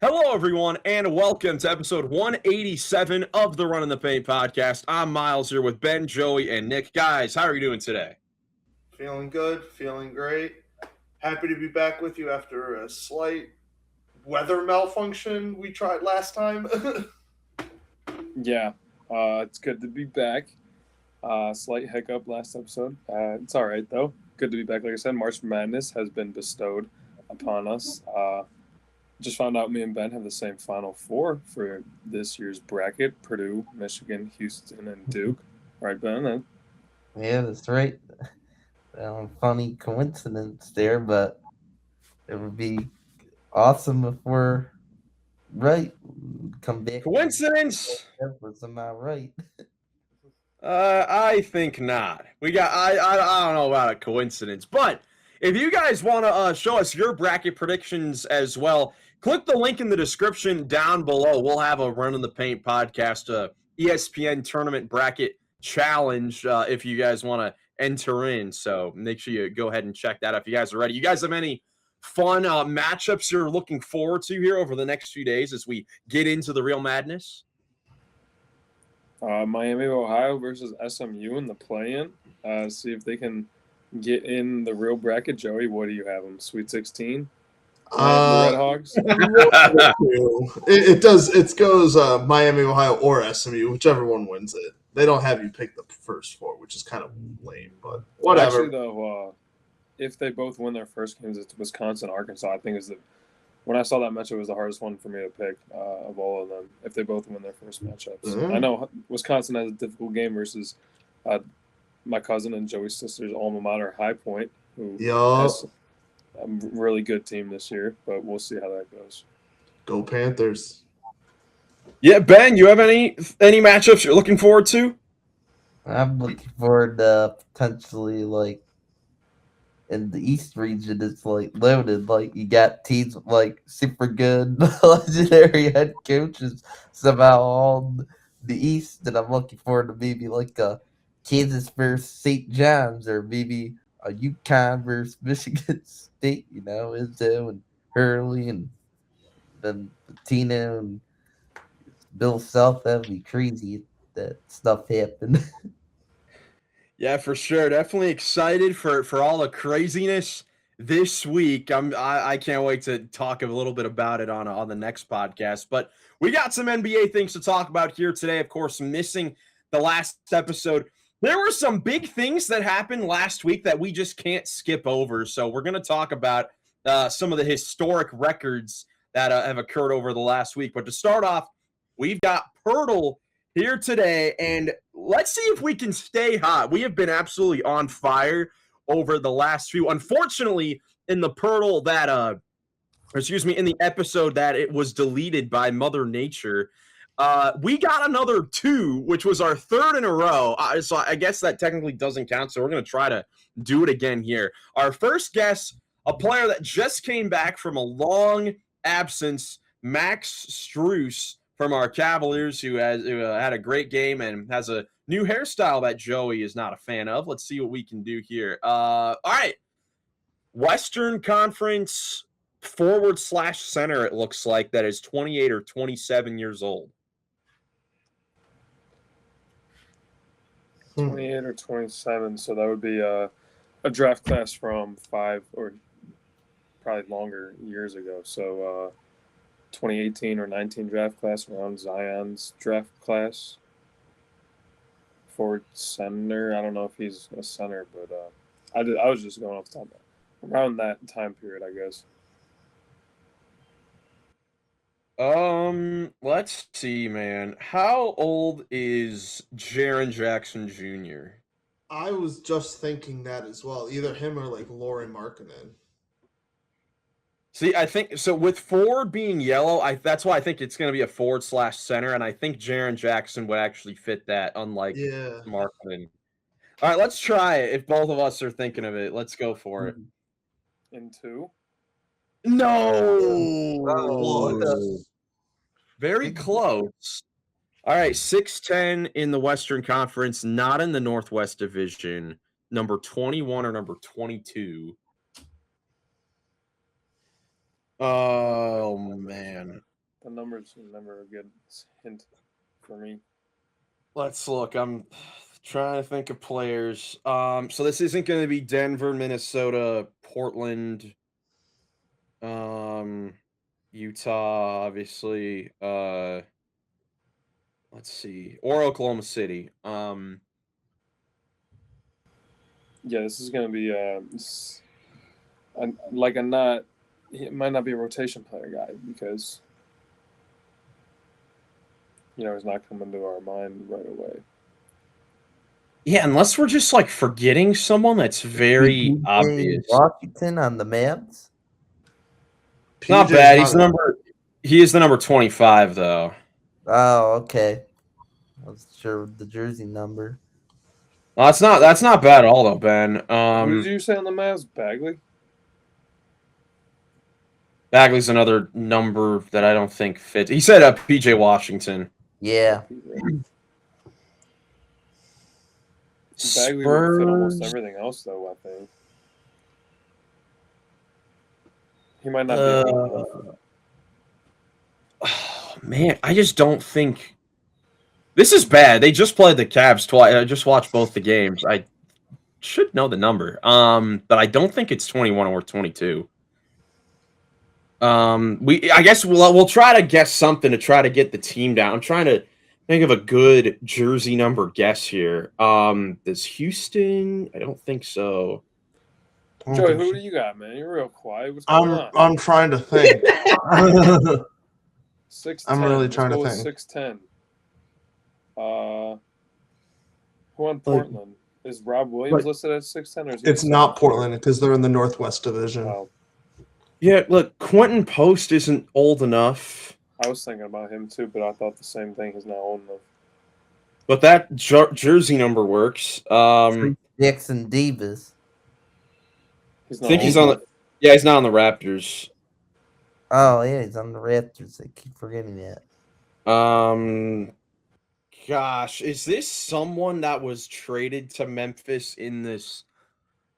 Hello, everyone, and welcome to episode 187 of the Runnin the Paint Podcast. I'm Miles here with Ben, Joey, and Nick. Guys, how are you doing today? Feeling good, feeling great. Happy to be back with you after a slight weather malfunction we tried last time. Yeah, it's good to be back. Slight hiccup last episode. It's all right, though. Good to be back. Like I said, March Madness has been bestowed upon us. Just found out me and Ben have the same Final Four for this year's bracket: Purdue, Michigan, Houston, and Duke. Right, Ben? Yeah, that's right. Funny coincidence there, but it would be awesome if we're right. Come back. Coincidence? We're somehow right. I think not. I don't know about a coincidence, but if you guys want to show us your bracket predictions as well, click the link in the description down below. We'll have a Runnin the Paint podcast, ESPN tournament bracket challenge if you guys want to enter in. So make sure you go ahead and check that out if you guys are ready. You guys have any fun matchups you're looking forward to here over the next few days as we get into the real madness? Miami, Ohio versus SMU in the play-in. See if they can get in the real bracket. Joey, what do you have them? Sweet 16? Red Hogs? It does. It goes Miami, Ohio, or SMU, whichever one wins it. They don't have you pick the first four, which is kind of lame, but whatever. Actually, though, if they both win their first games, it's Wisconsin, Arkansas. I think is when I saw that matchup, it was the hardest one for me to pick of all of them. If they both win their first matchups, I know Wisconsin has a difficult game versus my cousin and Joey's sister's alma mater, High Point, who has a really good team this year. But we'll see how that goes. Go Panthers! Yeah, Ben, you have any matchups you're looking forward to? I'm looking forward to potentially in the East region. It's loaded. You got teams with super good legendary head coaches somehow on the East, and I'm looking forward to maybe a Kansas versus St. John's, or maybe a UConn versus Michigan State. Izzo and Hurley, and then Patino and Bill Self. That'd be crazy if that stuff happened. Yeah, for sure. Definitely excited for all the craziness this week. I can't wait to talk a little bit about it on the next podcast. But we got some NBA things to talk about here today. Of course, missing the last episode. There were some big things that happened last week that we just can't skip over. So we're going to talk about some of the historic records that have occurred over the last week. But to start off, we've got POELTL here today, and let's see if we can stay hot. We have been absolutely on fire over the last few. Unfortunately, in the POELTL in the episode that it was deleted by Mother Nature, we got another 2, which was our 3rd in a row. So I guess that technically doesn't count. So we're going to try to do it again here. Our first guest, a player that just came back from a long absence, Max Strus from our Cavaliers, who had a great game and has a new hairstyle that Joey is not a fan of. Let's see what we can do here. All right. Western Conference forward/center, it looks like, that is 28 or 27 years old. 28 or 27, so that would be a draft class from 5 or probably longer years ago. So 2018 or 19 draft class around Zion's draft class. Forward center, I don't know if he's a center, but I was just going off the top around that time period, I guess. Let's see, man. How old is Jaren Jackson Jr.? I was just thinking that as well. Either him or Lauren Markkinen. See, I think so. With forward being yellow, that's why I think it's going to be a forward/center, and I think Jaren Jackson would actually fit that, unlike Markkinen. All right, let's try it. If both of us are thinking of it, let's go for it. In 2? No. Very close. All right, 6'10" in the Western Conference, not in the Northwest Division. Number 21 or number 22. Oh, man. numbers are never a good hint for me. Let's look. I'm trying to think of players. So this isn't going to be Denver, Minnesota, Portland, Utah, obviously. Let's see, or Oklahoma City. Yeah, this is gonna be like a not. It might not be a rotation player guy because he's not coming to our mind right away. Yeah, unless we're just like forgetting someone that's very PJ obvious. Washington on the Mavs. Not PJ's bad. He is the number 25 though. Oh, okay. I was sure of the jersey number. Well, that's not bad at all though, Ben. Who did you say on the Mavs? Bagley? Bagley's another number that I don't think fits. He said PJ Washington. Yeah. Bagley would fit almost Spurs. everything else, though. I think he might not be. Enough. Oh, man, I just don't think this is bad. They just played the Cavs twice. I just watched both the games. I should know the number. But I don't think it's 21 or 22. I guess we'll try to guess something to try to get the team down. I'm trying to think of a good jersey number guess here. Does Houston? I don't think so. Joey, who do you got, man? You're real quiet. What's going on? I'm trying to think. 6'10". I'm really trying to think. 6'10". Who on Portland? Is Rob Williams listed as 6'10" or is he It's not Portland because they're in the Northwest Division. Oh, Yeah, look, Quentin Post isn't old enough. I was thinking about him too, but I thought the same thing. He's not old enough. But that jersey number works. Jackson Davis. He's I not think old he's on enough. the. Yeah, he's not on the Raptors. Oh, yeah, he's on the Raptors. I keep forgetting that. Gosh, is this someone that was traded to Memphis in this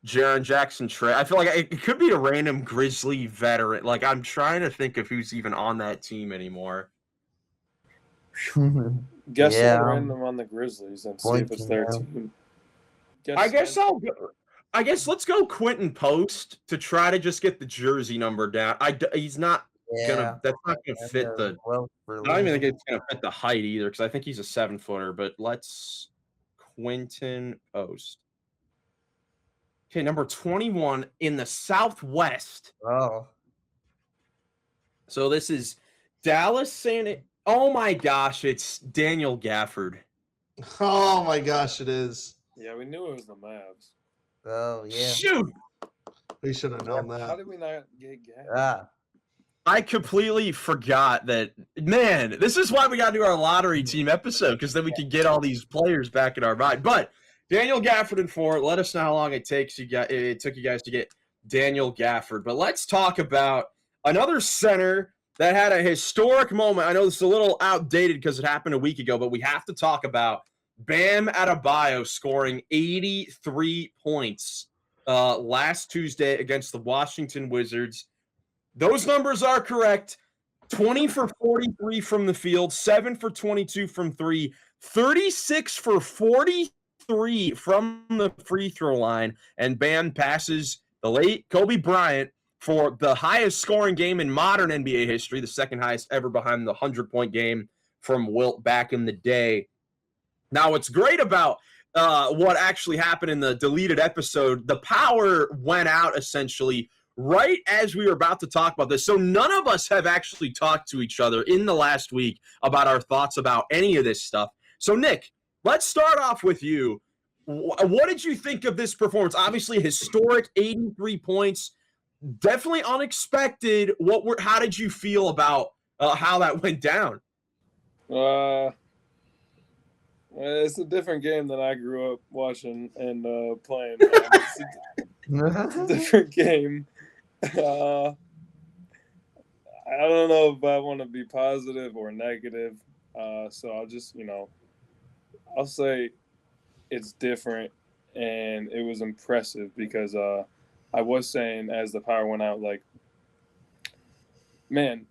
Jaren Jackson trade? I feel like it could be a random Grizzly veteran. Like, I'm trying to think of who's even on that team anymore. Guess Yeah, some random on the Grizzlies and see if it's their team. I guess let's go Quentin Post to try to just get the jersey number down. He's not gonna. That's not gonna fit the. I don't even think it's gonna fit the height either because I think he's a 7-footer. But let's Quentin Post. Okay, number 21 in the Southwest. Oh. So this is Dallas. Oh my gosh, it's Daniel Gafford. Oh my gosh, it is. Yeah, we knew it was the Mavs. Oh, yeah. Shoot! We should have known How that. did we not get Gafford? Ah. I completely forgot that. Man, this is why we got to do our lottery team episode because then we can get all these players back in our mind. But Daniel Gafford in 4. Let us know how long it took you guys to get Daniel Gafford. But let's talk about another center that had a historic moment. I know this is a little outdated because it happened a week ago, but we have to talk about Bam Adebayo scoring 83 points last Tuesday against the Washington Wizards. Those numbers are correct. 20 for 43 from the field, 7 for 22 from 3, 36 for 43 from the free throw line, and Bam passes the late Kobe Bryant for the highest scoring game in modern NBA history, the second highest ever behind the 100-point game from Wilt back in the day. Now, what's great about what actually happened in the deleted episode, the power went out essentially right as we were about to talk about this. So none of us have actually talked to each other in the last week about our thoughts about any of this stuff. So, Nick, let's start off with you. What did you think of this performance? Obviously, historic 83 points. Definitely unexpected. How did you feel about how that went down? It's a different game than I grew up watching and playing. It's a different game. I don't know if I want to be positive or negative. So I'll just, I'll say it's different and it was impressive because I was saying as the power went out, like, man,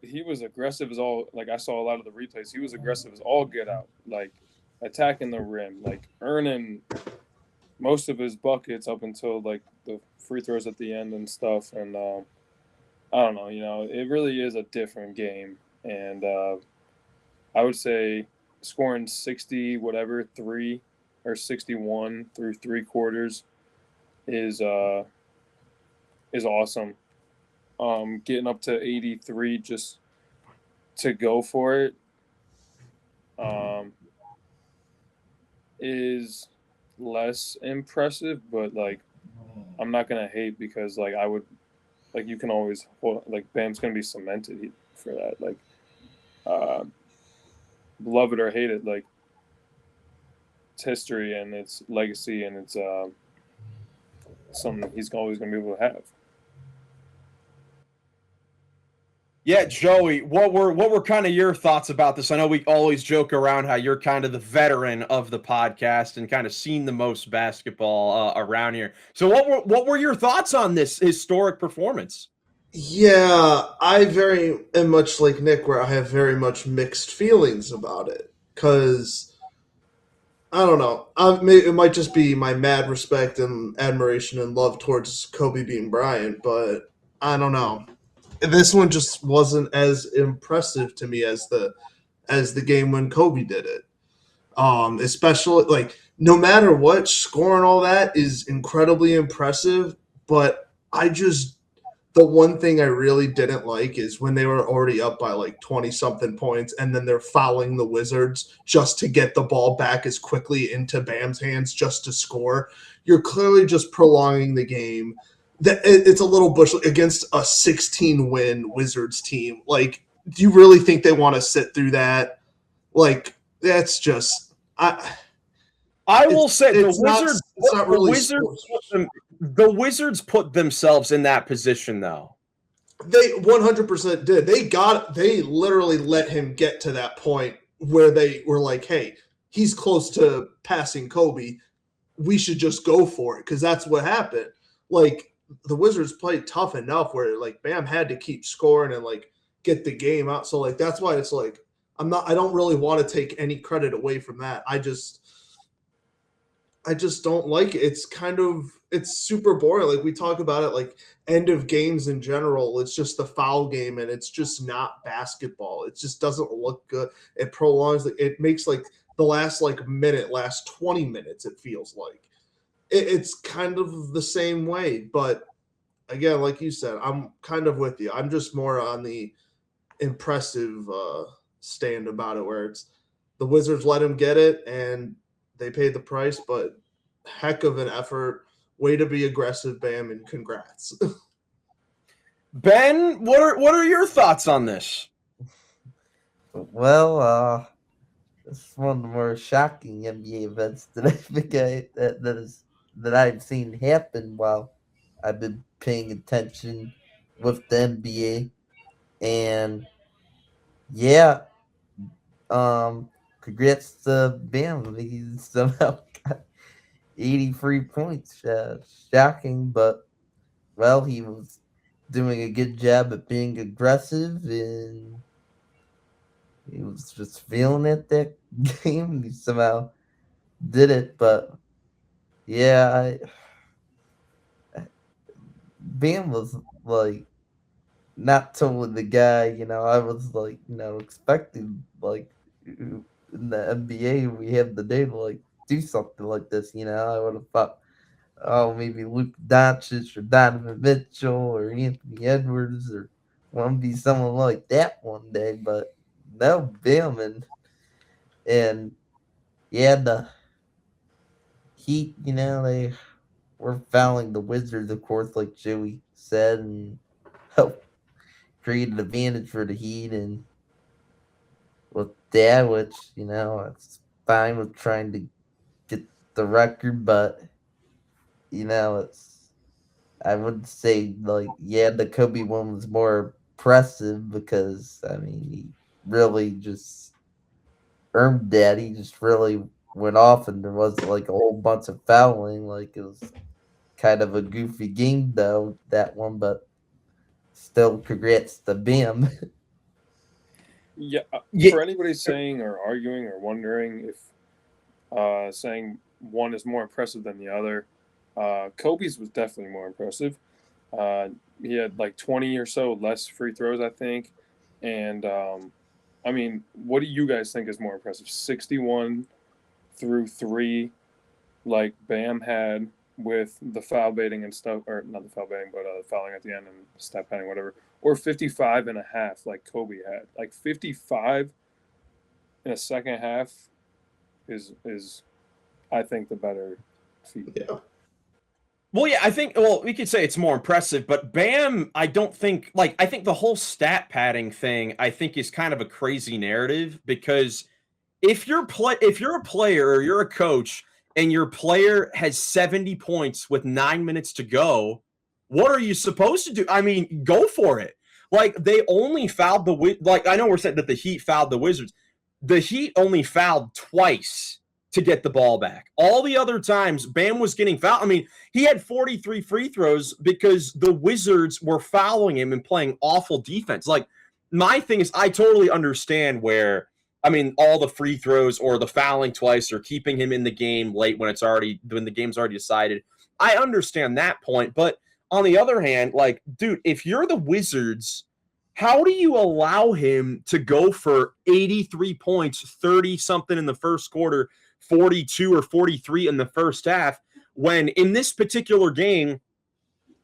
He was aggressive as all. Like I saw a lot of the replays. He was aggressive as all get out. Like attacking the rim, like earning most of his buckets up until like the free throws at the end and stuff. And I don't know. It really is a different game. And I would say scoring 60 whatever 3 or 61 through 3 quarters is awesome. Getting up to 83 just to go for it is less impressive, but like I'm not gonna hate because like I would like you can always like Bam's gonna be cemented for that. Like love it or hate it, like it's history and it's legacy and it's something he's always gonna be able to have. Yeah, Joey, what were kind of your thoughts about this? I know we always joke around how you're kind of the veteran of the podcast and kind of seen the most basketball around here. So what were your thoughts on this historic performance? Yeah, I very am much like Nick, where I have very much mixed feelings about it. Because, I don't know, it might just be my mad respect and admiration and love towards Kobe being Bryant, but I don't know. This one just wasn't as impressive to me as the game when Kobe did it. Especially like no matter what, scoring all that is incredibly impressive. But the one thing I really didn't like is when they were already up by like 20 something points and then they're fouling the Wizards just to get the ball back as quickly into Bam's hands just to score. You're clearly just prolonging the game. It's a little bush against a 16-win Wizards team. Like, do you really think they want to sit through that? Like, that's just I will say the Wizards put themselves in that position though. They 100% did. They literally let him get to that point where they were like, "Hey, he's close to passing Kobe. We should just go for it," because that's what happened. Like the Wizards played tough enough where like Bam had to keep scoring and like get the game out. So like that's why it's like I don't really want to take any credit away from that. I just don't like it. It's super boring. Like we talk about it like end of games in general. It's just the foul game and it's just not basketball. It just doesn't look good. It prolongs it makes like the last 20 minutes, it feels like. It's kind of the same way, but again, like you said, I'm kind of with you. I'm just more on the impressive stand about it, where it's the Wizards let him get it and they paid the price, but heck of an effort. Way to be aggressive, Bam, and congrats. Ben, what are your thoughts on this? Well, this is one of the more shocking NBA events that I think that I've seen happen while I've been paying attention with the NBA. And yeah, congrats to Bam. He somehow got 83 points. Shocking, but well, he was doing a good job at being aggressive and he was just feeling it that game. He somehow did it, but yeah, Bam was like not totally the guy, I was like, expecting like in the NBA we have the day to like do something like this, I would have thought, oh, maybe Luke Doncic or Donovan Mitchell or Anthony Edwards or want to be someone like that one day, but no, Bam and yeah, the Heat, they were fouling the Wizards, of course, like Joey said, and helped create an advantage for the Heat. And with that, which, it's fine with trying to get the record, but, I would say, like, yeah, the Kobe one was more impressive because, I mean, he really just earned that. He just really went off, and there wasn't, like, a whole bunch of fouling. Like, it was kind of a goofy game, though, that one, but still congrats to Bam. Yeah, Yeah. for anybody saying or arguing or wondering if saying one is more impressive than the other, Kobe's was definitely more impressive. He had like 20 or so less free throws, I think. And I mean, what do you guys think is more impressive? 61 through 3, like Bam had with the foul baiting and stuff, or not the foul baiting, but the fouling at the end and step padding, whatever, or 55 and a half like Kobe had. Like 55 in a second half is I think the better feat. Yeah. Well, yeah, I think, we could say it's more impressive, but Bam, I don't think, I think the whole stat padding thing, I think is kind of a crazy narrative, because if you're a player or you're a coach and your player has 70 points with 9 minutes to go, what are you supposed to do? I mean, go for it. Like, they only fouled I know we're saying that the Heat fouled the Wizards. The Heat only fouled twice to get the ball back. All the other times, Bam was getting fouled. I mean, he had 43 free throws because the Wizards were fouling him and playing awful defense. Like, my thing is, I totally understand where, I mean, all the free throws or the fouling twice or keeping him in the game late when the game's already decided. I understand that point, but on the other hand, like, dude, if you're the Wizards, how do you allow him to go for 83 points, 30-something in the first quarter, 42 or 43 in the first half, when in this particular game,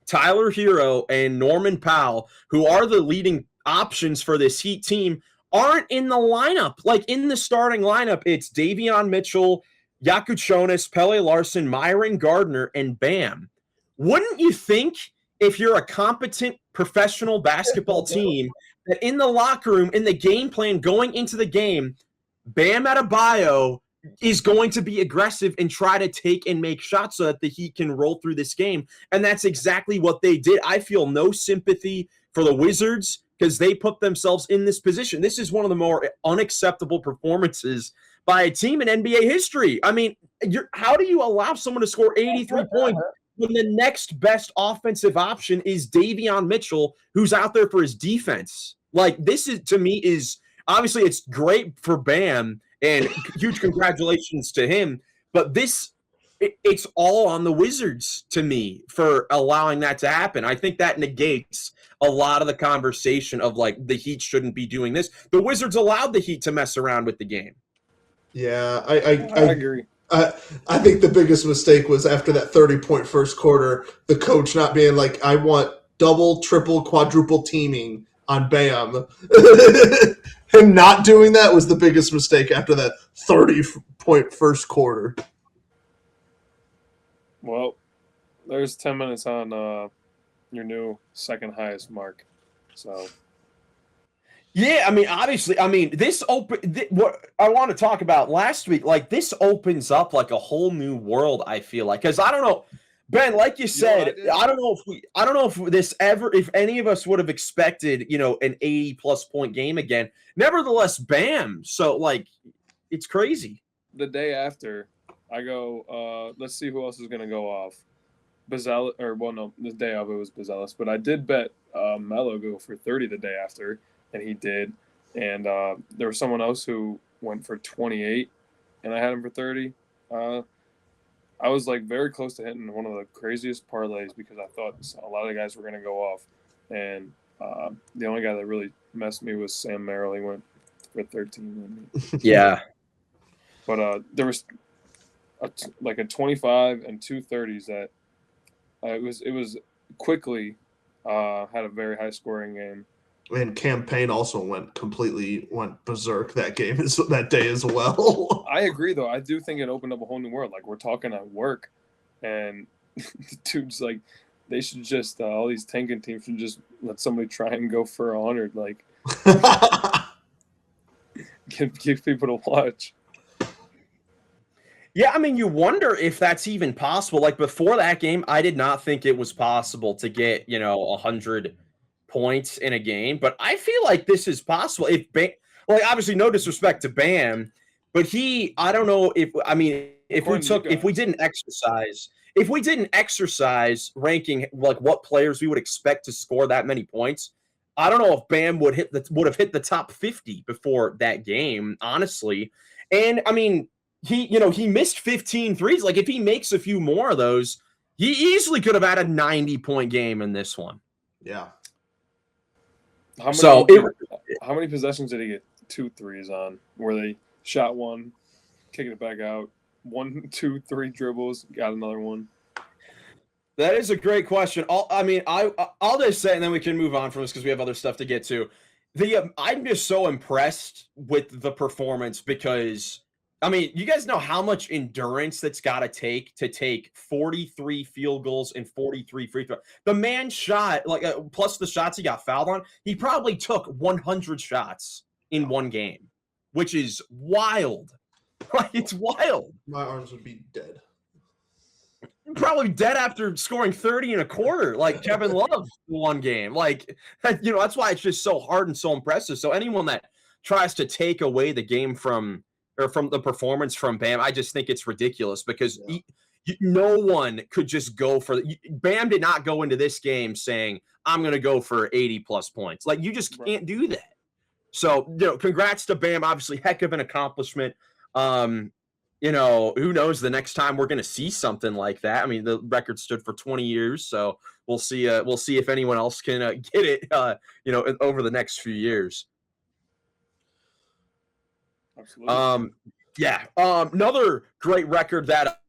Tyler Hero and Norman Powell, who are the leading options for this Heat team, aren't in the lineup? Like, in the starting lineup, it's Davion Mitchell, Yakuchonis, Pele Larson, Myron Gardner, and Bam. Wouldn't you think, if you're a competent professional basketball team, that in the locker room, in the game plan going into the game, Bam Adebayo is going to be aggressive and try to take and make shots so that the Heat can roll through this game? And that's exactly what they did. I feel no sympathy for the Wizards because they put themselves in this position. This is one of the more unacceptable performances by a team in NBA history. I mean, how do you allow someone to score 83 points when the next best offensive option is Davion Mitchell, who's out there for his defense? Like, this is, to me, is obviously it's great for Bam and huge congratulations to him, but it's all on the Wizards, to me, for allowing that to happen. I think that negates a lot of the conversation of, like, the Heat shouldn't be doing this. The Wizards allowed the Heat to mess around with the game. Yeah, I agree. I think the biggest mistake was after that 30-point first quarter, the coach not being like, I want double, triple, quadruple teaming on Bam. Him not doing that was the biggest mistake after that 30-point first quarter. Well, there's 10 minutes on your new second highest mark. So, yeah, I mean, obviously, I mean, what I want to talk about last week, like, this opens up like a whole new world, I feel like, because I don't know, Ben, like you said, I don't know if any of us would have expected, an 80+ point game again. Nevertheless, Bam. So, like, it's crazy. The day after, I go, let's see who else is going to go off. The day of it was Bazelis, but I did bet Melo go for 30 the day after, and he did. And there was someone else who went for 28, and I had him for 30. I was like very close to hitting one of the craziest parlays because I thought a lot of the guys were going to go off, and the only guy that really messed me was Sam Merrill. He went for 13. Yeah, but there was a 25 and 2 30s that it was quickly had a very high scoring game. And Campaign also went berserk that day as well. I agree, though. I do think it opened up a whole new world. Like, we're talking at work, and the dude's like, they should just all these tanking teams should just let somebody try and go for 100. Like, give people to watch. Yeah, I mean, you wonder if that's even possible. Like, before that game, I did not think it was possible to get 100 points in a game, but I feel like this is possible. Obviously, no disrespect to Bam, but I don't know if we didn't exercise, if we did an exercise ranking like what players we would expect to score that many points, I don't know if Bam would have hit the top 50 before that game, honestly. And I mean, he missed 15 threes. Like if he makes a few more of those, he easily could have had a 90-point game in this one. Yeah. How many possessions did he get 2 threes on where they shot one, kicking it back out, 1, 2, 3 dribbles, got another one? That is a great question. I'll just say, and then we can move on from this because we have other stuff to get to. I'm just so impressed with the performance because, I mean, you guys know how much endurance that's got to take 43 field goals and 43 free throws. The man shot, plus the shots he got fouled on, he probably took 100 shots in one game, which is wild. Like, it's wild. My arms would be dead. Probably dead after scoring 30 and a quarter, like Kevin Love one game. Like, that's why it's just so hard and so impressive. So anyone that tries to take away the game from the performance from Bam, I just think it's ridiculous because no one could just go for Bam did not go into this game saying, I'm going to go for 80 plus points. Like, you just can't do that. So, congrats to Bam. Obviously, heck of an accomplishment. Who knows the next time we're going to see something like that. I mean, the record stood for 20 years, so we'll see if anyone else can get it, over the next few years. Absolutely. Another great record that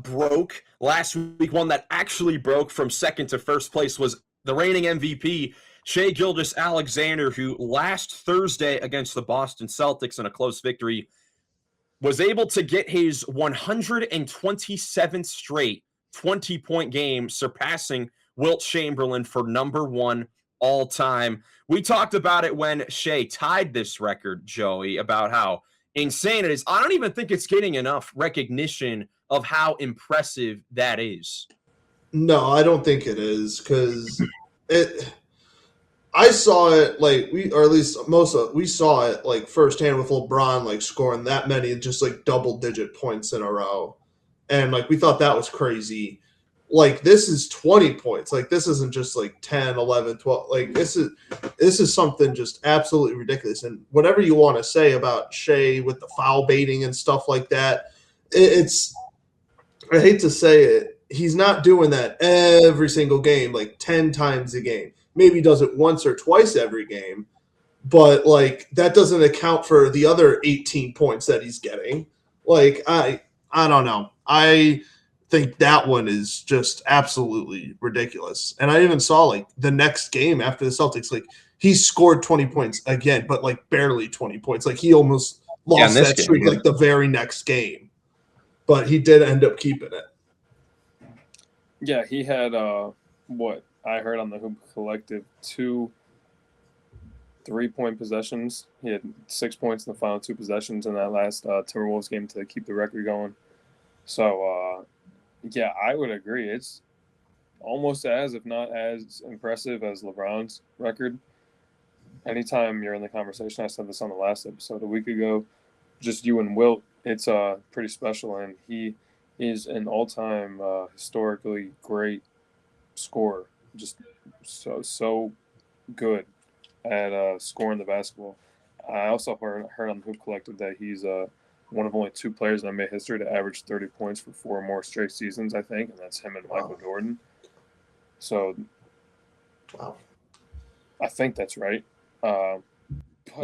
broke last week, one that actually broke from second to first place, was the reigning MVP, Shai Gilgeous-Alexander, who last Thursday against the Boston Celtics in a close victory was able to get his 127th straight 20-point game, surpassing Wilt Chamberlain for number 1 all time. We talked about it when Shai tied this record, Joey, about how insane it is. I don't even think it's getting enough recognition of how impressive that is. No, I don't think it is, because I saw it we saw it like firsthand with LeBron, like scoring that many, just like double-digit points in a row, and like we thought that was crazy. Like, this is 20 points. Like, this isn't just like 10, 11, 12. Like, this is something just absolutely ridiculous. And whatever you want to say about Shai with the foul baiting and stuff like that, I hate to say it, he's not doing that every single game, like 10 times a game. Maybe he does it once or twice every game, but like that doesn't account for the other 18 points that he's getting. Like, I don't know. I think that one is just absolutely ridiculous. And I even saw like the next game after the Celtics, like he scored 20 points again, but like barely 20 points. Like he almost lost that streak like the very next game, but he did end up keeping it. Yeah, he had what I heard on the Hoop Collective, 2 3-point possessions. He had 6 points in the final 2 possessions in that last Timberwolves game to keep the record going. So, I would agree. It's almost as, if not as impressive as LeBron's record. Anytime you're in the conversation, I said this on the last episode a week ago, just you and Wilt, it's pretty special, and he is an all-time historically great scorer. Just so good at scoring the basketball. I also heard on the Hoop Collective that he's one of only 2 players in NBA history to average 30 points for 4 more straight seasons, I think, and that's him and Michael Jordan. So, I think that's right. Let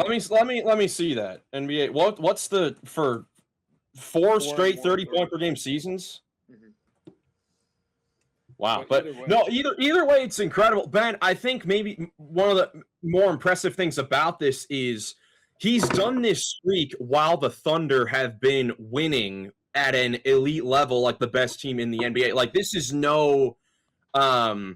me see that. NBA. What's the for 4 straight 30-point per game seasons? Mm-hmm. Wow, but either way, it's incredible. Ben, I think maybe one of the more impressive things about this is he's done this streak while the Thunder have been winning at an elite level, like the best team in the NBA. Like, this is no, no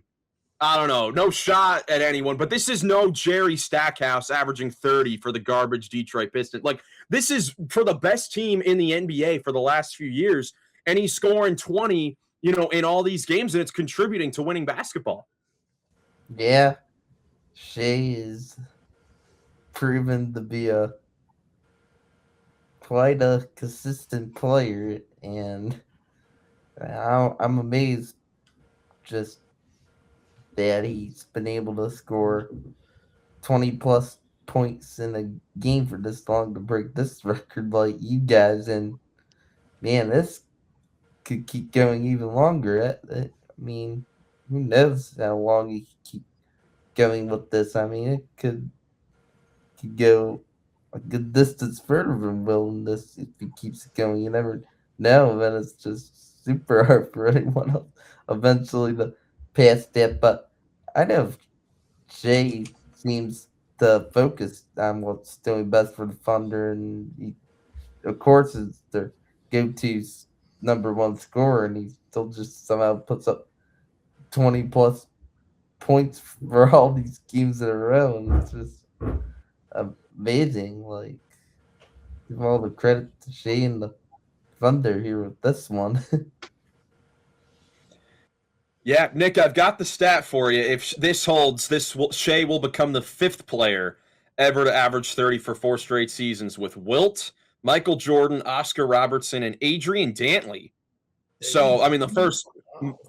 shot at anyone, but this is no Jerry Stackhouse averaging 30 for the garbage Detroit Pistons. Like, this is for the best team in the NBA for the last few years, and he's scoring 20, in all these games, and it's contributing to winning basketball. Yeah. Shai is proven to be quite a consistent player, and I'm amazed just that he's been able to score 20 plus points in a game for this long to break this record like you guys. And man, this could keep going even longer. I mean, who knows how long he could keep going with this? I mean, it could go a good distance further than Will in this if he keeps it going. You never know. Then it's just super hard for anyone else eventually to pass that. But I know Shai seems to focus on what's doing best for the Thunder, and he, of course, is their go-to number one scorer, and he still just somehow puts up 20 plus points for all these games in a row, and it's just amazing. Like, give all the credit to Shai and the Thunder here with this one. Yeah, Nick, I've got the stat for you. If this holds, Shai will become the 5th player ever to average 30 for 4 straight seasons, with Wilt, Michael Jordan, Oscar Robertson, and Adrian Dantley. So, I mean, the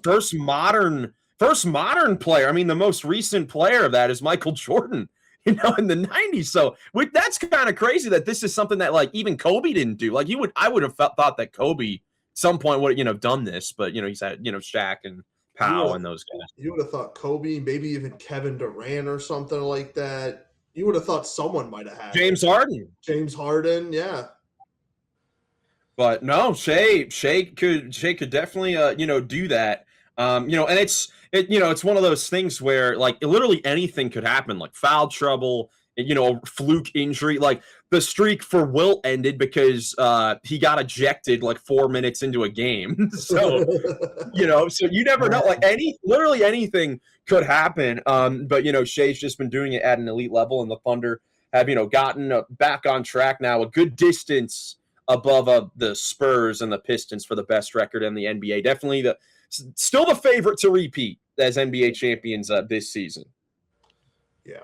first modern player. I mean, the most recent player of that is Michael Jordan, in the 90s. So that's kind of crazy that this is something that like even Kobe didn't do. Like I would have thought that Kobe at some point would have done this, but he's had Shaq and Powell and those guys. You would have thought Kobe, maybe even Kevin Durant or something like that. You would have thought someone might have had James Harden. James Harden, yeah. But no, Shai could definitely do that. And it's one of those things where like literally anything could happen, like foul trouble, fluke injury. Like the streak for Wilt ended because he got ejected like 4 minutes into a game. So so you never know. Like literally anything could happen. But Shai's just been doing it at an elite level, and the Thunder have gotten back on track now, a good distance above the Spurs and the Pistons for the best record in the NBA. Definitely still the favorite to repeat as NBA champions this season. Yeah.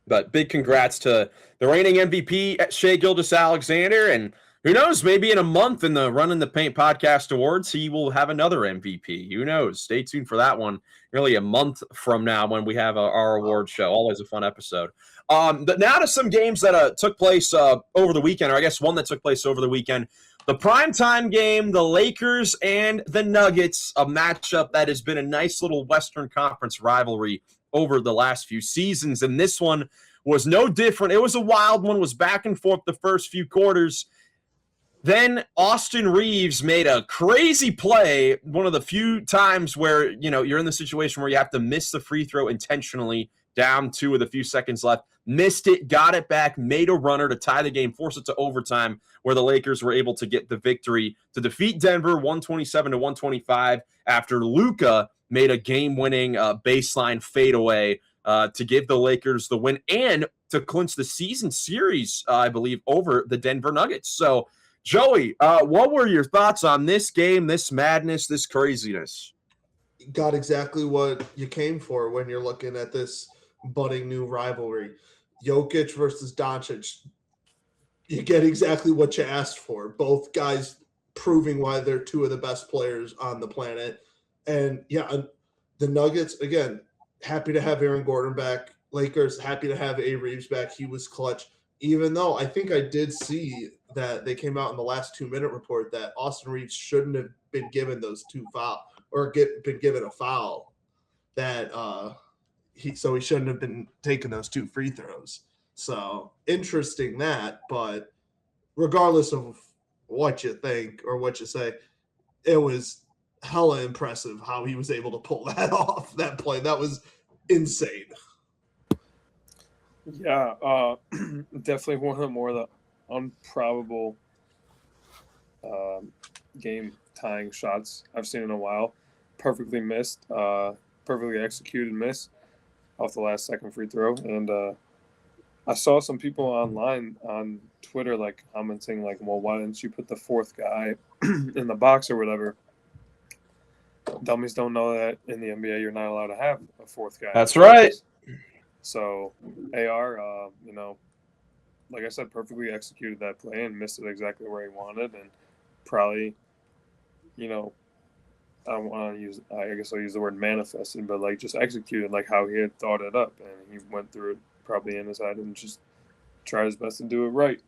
But big congrats to the reigning MVP, Shai Gilgeous-Alexander, and who knows, maybe in a month in the Runnin the Paint Podcast Awards, he will have another MVP. Who knows? Stay tuned for that one. Really a month from now when we have our award show. Always a fun episode. But now to some games that took place over the weekend, or I guess one that took place over the weekend. The primetime game, the Lakers and the Nuggets, a matchup that has been a nice little Western Conference rivalry over the last few seasons. And this one was no different. It was a wild one, was back and forth the first few quarters. Then Austin Reeves made a crazy play, one of the few times where, you're in the situation where you have to miss the free throw intentionally, down 2 with a few seconds left, missed it, got it back, made a runner to tie the game, force it to overtime, where the Lakers were able to get the victory to defeat Denver 127-125 after Luka made a game-winning baseline fadeaway to give the Lakers the win and to clinch the season series, I believe, over the Denver Nuggets. So, Joey, what were your thoughts on this game, this madness, this craziness? Got exactly what you came for when you're looking at this budding new rivalry. Jokic versus Doncic. You get exactly what you asked for. Both guys proving why they're 2 of the best players on the planet. And yeah, the Nuggets, again, happy to have Aaron Gordon back. Lakers, happy to have A. Reeves back. He was clutch. Even though I think I did see that they came out in the last 2-minute report that Austin Reeves shouldn't have been given those 2 fouls or been given a foul, that he shouldn't have been taking those 2 free throws. So interesting that, but regardless of what you think or what you say, it was hella impressive how he was able to pull that off, that play. That was insane. Yeah, definitely one of the more improbable game-tying shots I've seen in a while. Perfectly missed, perfectly executed miss off the last second free throw. And I saw some people online on Twitter like commenting like, well, why didn't you put the 4th guy in the box or whatever? Dummies don't know that in the NBA you're not allowed to have a 4th guy. That's right. So AR, like I said, perfectly executed that play and missed it exactly where he wanted, and probably, I don't want to use, I guess I'll use the word manifested, but like just executed like how he had thought it up, and he went through it probably in his head and just tried his best to do it right.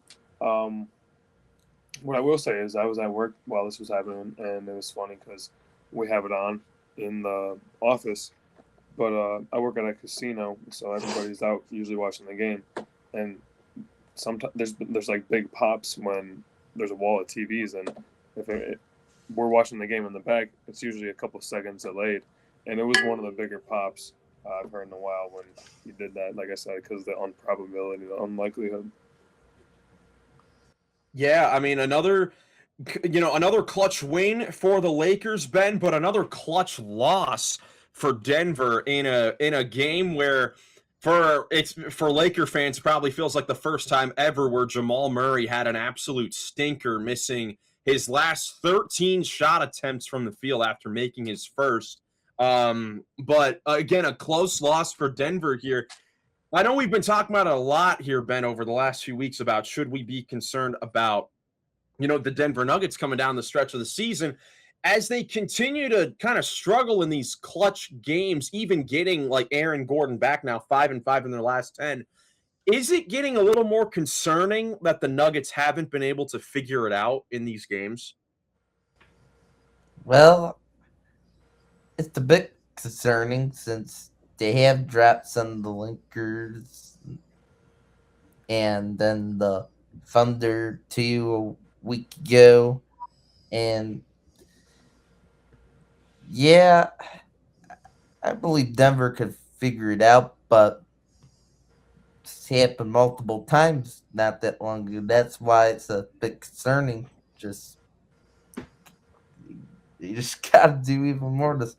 What I will say is I was at work while this was happening, and it was funny because we have it on in the office, but I work at a casino, so everybody's out usually watching the game, and sometimes there's like big pops when there's a wall of TVs, and if we're watching the game in the back, it's usually a couple seconds delayed, and it was one of the bigger pops I've heard in a while when he did that. Like I said, because the unprobability, the unlikelihood. Yeah, I mean another clutch win for the Lakers, Ben, but another clutch loss for Denver in a game where for Laker fans probably feels like the first time ever where Jamal Murray had an absolute stinker, missing his last 13 shot attempts from the field after making his first. But again, a close loss for Denver here. I know we've been talking about it a lot here, Ben, over the last few weeks about should we be concerned about, the Denver Nuggets coming down the stretch of the season as they continue to kind of struggle in these clutch games, even getting like Aaron Gordon back now 5-5 in their last 10. Is it getting a little more concerning that the Nuggets haven't been able to figure it out in these games? Well, it's a bit concerning since they have dropped some of the Lakers and then the Thunder 2 a week ago. And yeah, I believe Denver could figure it out, but it's happened multiple times not that long ago. That's why it's a bit concerning. You just gotta do even more to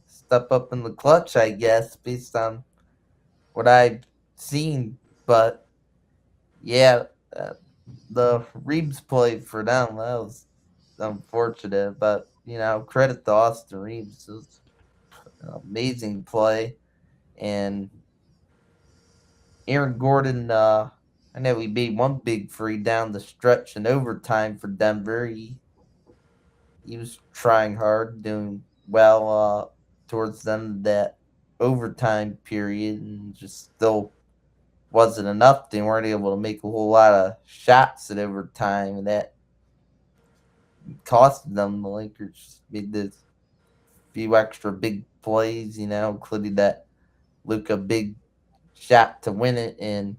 step up in the clutch, I guess, based on what I've seen. But yeah, the Reeves play for them, that was unfortunate. But credit to Austin Reeves. It was an amazing play, and Aaron Gordon. I know he made one big free down the stretch in overtime for Denver. He was trying hard, doing well towards the end of that overtime period, and just still wasn't enough. They weren't able to make a whole lot of shots at overtime, and that cost them. The Lakers made this few extra big plays, including that Luka big shot to win it. And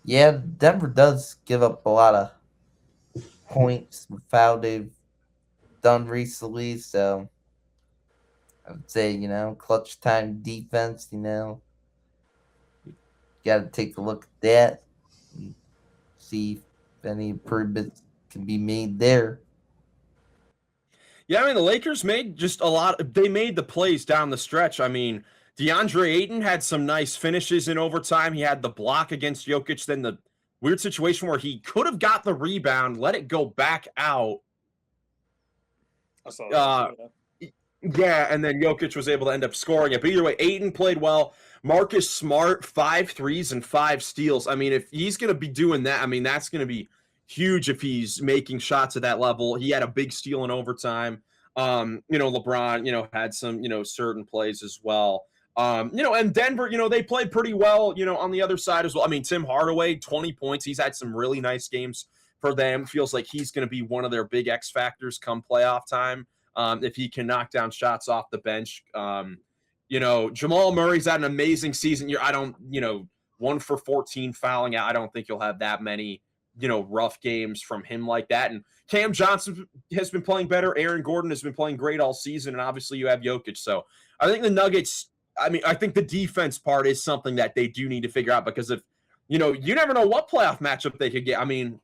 yeah, Denver does give up a lot of points with how they've done recently. So I would say, clutch time defense, got to take a look at that and see if any improvements can be made there. Yeah, I mean, the Lakers made just a lot. They made the plays down the stretch. I mean, DeAndre Ayton had some nice finishes in overtime. He had the block against Jokic, then the weird situation where he could have got the rebound, let it go back out. I saw that. Yeah, and then Jokic was able to end up scoring it. But either way, Ayton played well. Marcus Smart, 5 threes and 5 steals. I mean, if he's going to be doing that, I mean, that's going to be huge if he's making shots at that level. He had a big steal in overtime. LeBron, had some, certain plays as well. And Denver, they played pretty well, on the other side as well. I mean, Tim Hardaway, 20 points. He's had some really nice games for them. Feels like he's going to be one of their big X factors come playoff time. If he can knock down shots off the bench. Jamal Murray's had an amazing season. I don't, 1 for 14 fouling out. I don't think you'll have that many, rough games from him like that. And Cam Johnson has been playing better. Aaron Gordon has been playing great all season. And obviously you have Jokic. So I think the Nuggets, I think the defense part is something that they do need to figure out because if, you never know what playoff matchup they could get. I mean,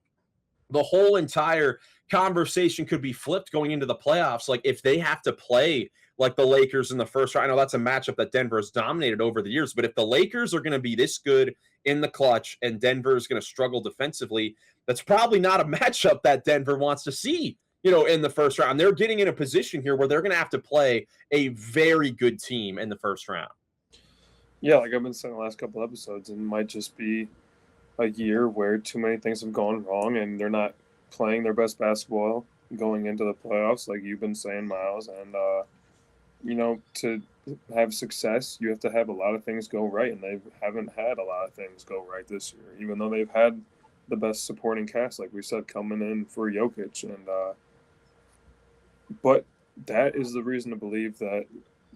the whole entire conversation could be flipped going into the playoffs. Like if they have to play like the Lakers in the first round, I know that's a matchup that Denver has dominated over the years, but if the Lakers are going to be this good in the clutch and Denver is going to struggle defensively, that's probably not a matchup that Denver wants to see, in the first round. They're getting in a position here where they're going to have to play a very good team in the first round. Yeah, like I've been saying the last couple episodes, it might just be a year where too many things have gone wrong and they're not playing their best basketball. going into the playoffs, like you've been saying, Miles. And, to have success, you have to have a lot of things go right. And they haven't had a lot of things go right this year, even though they've had the best supporting cast, like we said, coming in for Jokic. And but that is the reason to believe that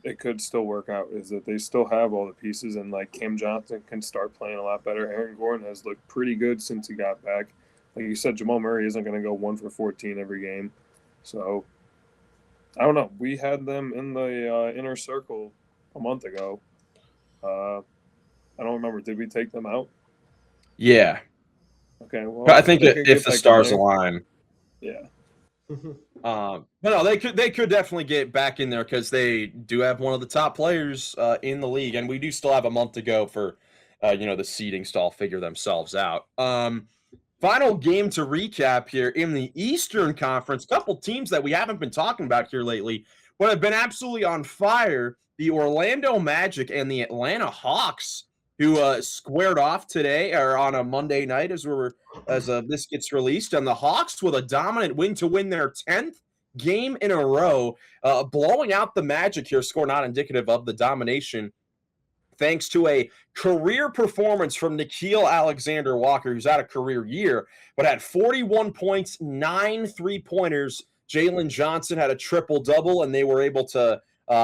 it could still work out, is that they still have all the pieces, and like Cam Johnson can start playing a lot better. Aaron Gordon has looked pretty good since he got back. Like you said, Jamal Murray isn't going to go 1 for 14 every game. So I don't know. We had them in the inner circle a month ago. I don't remember. Did we take them out? Yeah. Okay. Well, I think they could if get the back stars in there. align. Yeah. But no, they could definitely get back in there because they do have one of the top players in the league, and we do still have a month to go for the seeding to all figure themselves out. Final game to recap here in the Eastern Conference. Couple teams that we haven't been talking about here lately, but have been absolutely on fire. The Orlando Magic and the Atlanta Hawks, who squared off today or on a Monday night as this gets released. And the Hawks with a dominant win to win their 10th game in a row, blowing out the Magic here. Score not indicative of the domination, thanks to a career performance from Nickeil Alexander-Walker, who's had a career year, but had 41 points, 9 3-pointers. Jalen Johnson had a triple-double, and they were able to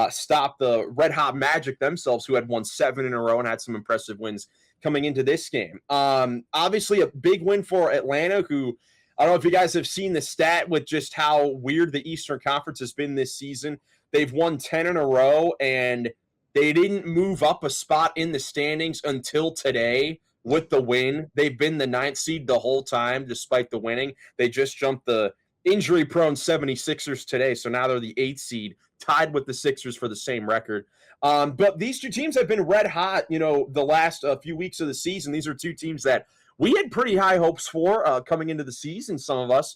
stop the red-hot Magic themselves, who had won 7 in a row and had some impressive wins coming into this game. Obviously, a big win for Atlanta, who I don't know if you guys have seen the stat with just how weird the Eastern Conference has been this season. They've won 10 in a row, and they didn't move up a spot in the standings until today with the win. They've been the 9th seed the whole time, despite the winning. They just jumped the injury-prone 76ers today, so now they're the 8th seed, tied with the Sixers for the same record. But these two teams have been red hot, the last few weeks of the season. These are two teams that we had pretty high hopes for coming into the season, some of us.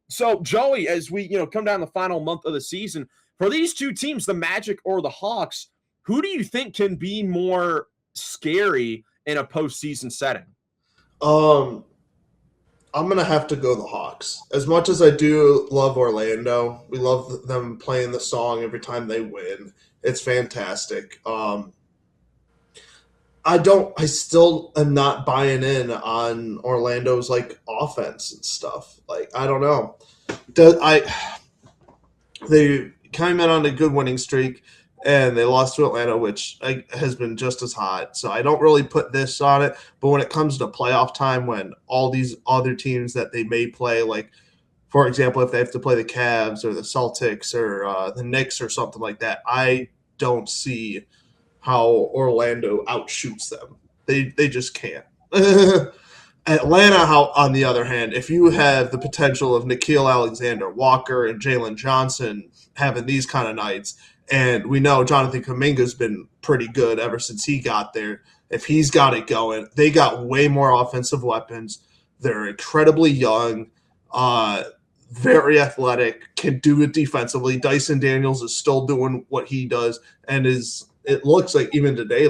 So, Joey, as we come down the final month of the season, for these two teams, the Magic or the Hawks, who do you think can be more scary in a postseason setting? I'm going to have to go the Hawks. As much as I do love Orlando, we love them playing the song every time they win. It's fantastic. I still am not buying in on Orlando's offense and stuff. I don't know. They came in on a good winning streak, and they lost to Atlanta, which has been just as hot. So I don't really put this on it. But when it comes to playoff time, when all these other teams that they may play, for example, if they have to play the Cavs or the Celtics or the Knicks or something like that, I don't see how Orlando outshoots them. They just can't. Atlanta, on the other hand, if you have the potential of Nickeil Alexander-Walker and Jalen Johnson having these kind of nights, and we know Jonathan Kuminga's been pretty good ever since he got there. If he's got it going, they got way more offensive weapons. They're incredibly young, very athletic, can do it defensively. Dyson Daniels is still doing what he does, and it looks like even today,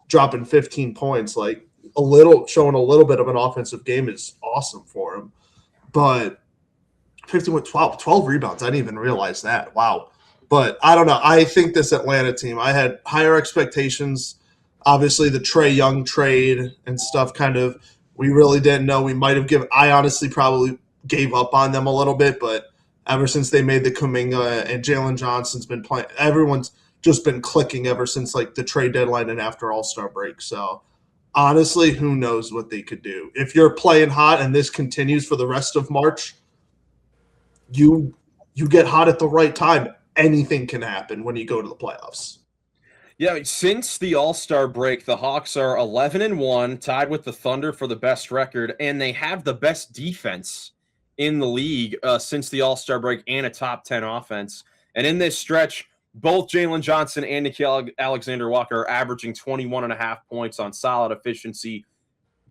dropping 15 points, showing a little bit of an offensive game is awesome for him. But 15 with 12 rebounds, I didn't even realize that. Wow. But I don't know. I think this Atlanta team, I had higher expectations. Obviously, the Trae Young trade and stuff we really didn't know. I honestly probably gave up on them a little bit, but ever since they made the Kuminga and Jalen Johnson's been playing, everyone's just been clicking ever since the trade deadline and after All-Star break. So honestly, who knows what they could do. If you're playing hot and this continues for the rest of March, you get hot at the right time. Anything can happen when you go to the playoffs. Yeah, since the All-Star break, the Hawks are 11-1, tied with the Thunder for the best record, and they have the best defense in the league since the All-Star break and a top 10 offense. And in this stretch, both Jalen Johnson and Nickeil Alexander-Walker are averaging 21.5 points on solid efficiency.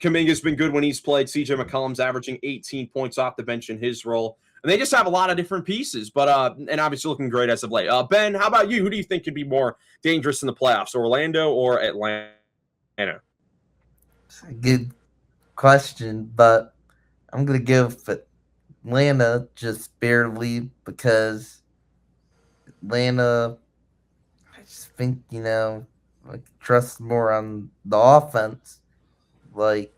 Kuminga's been good when he's played. CJ McCollum's averaging 18 points off the bench in his role. And they just have a lot of different pieces, but and obviously looking great as of late. Ben, how about you? Who do you think could be more dangerous in the playoffs, Orlando or Atlanta? It's a good question, but I'm going to give Atlanta just barely, because Atlanta, I just think, I trust more on the offense. Like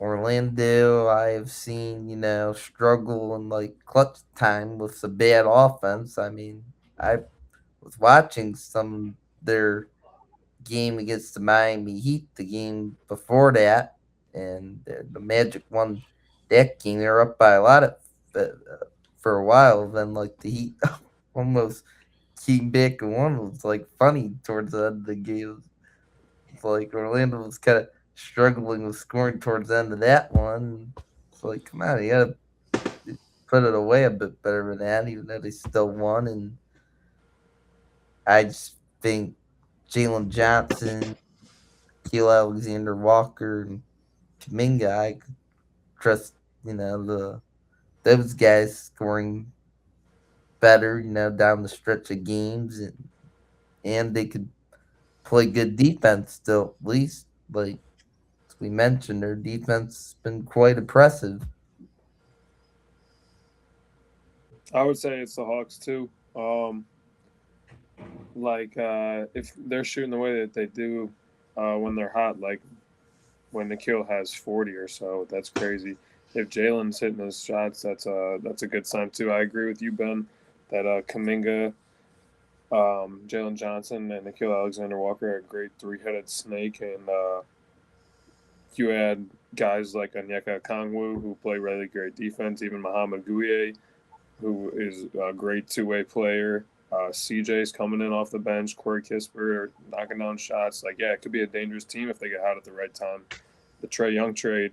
Orlando, I've seen, struggle in like clutch time with some bad offense. I mean, I was watching some their game against the Miami Heat, the game before that, and the Magic won that game. They were up by a lot for a while. Then like the Heat almost came back and won. It was like funny towards the end of the game. It's like Orlando was kind of struggling with scoring towards the end of that one. It's like, come on, you gotta put it away a bit better than that, even though they still won. And I just think Jalen Johnson, Keel Alexander Walker, and Kaminga, I could trust, those guys scoring better, down the stretch of games, and they could play good defense still, at least. Like as we mentioned, their defense has been quite impressive. I would say it's the Hawks too. If they're shooting the way that they do when they're hot, like when Nikhil has 40 or so, that's crazy. If Jalen's hitting his shots, that's a good sign too. I agree with you, Ben, that Kaminga, Jalen Johnson, and Nikhil Alexander Walker are a great three-headed snake, and you add guys like Onyeka Okongwu, who play really great defense, even Muhammad Gouye, who is a great two-way player. CJ's coming in off the bench. Corey Kispert knocking down shots. Like, yeah, it could be a dangerous team if they get hot at the right time. The Trae Young trade,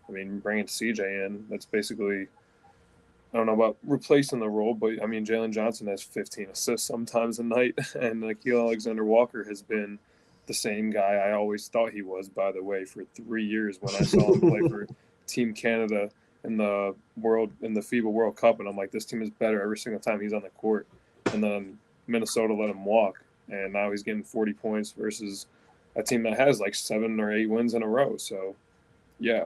I mean, bringing CJ in, that's basically, I don't know about replacing the role, but, I mean, Jalen Johnson has 15 assists sometimes a night, and Nikhil Alexander Walker has been the same guy I always thought he was, by the way, for 3 years when I saw him play for Team Canada in the FIBA World Cup, and I'm like, this team is better every single time he's on the court. And then Minnesota let him walk, and now he's getting 40 points versus a team that has like 7 or 8 wins in a row. So, yeah,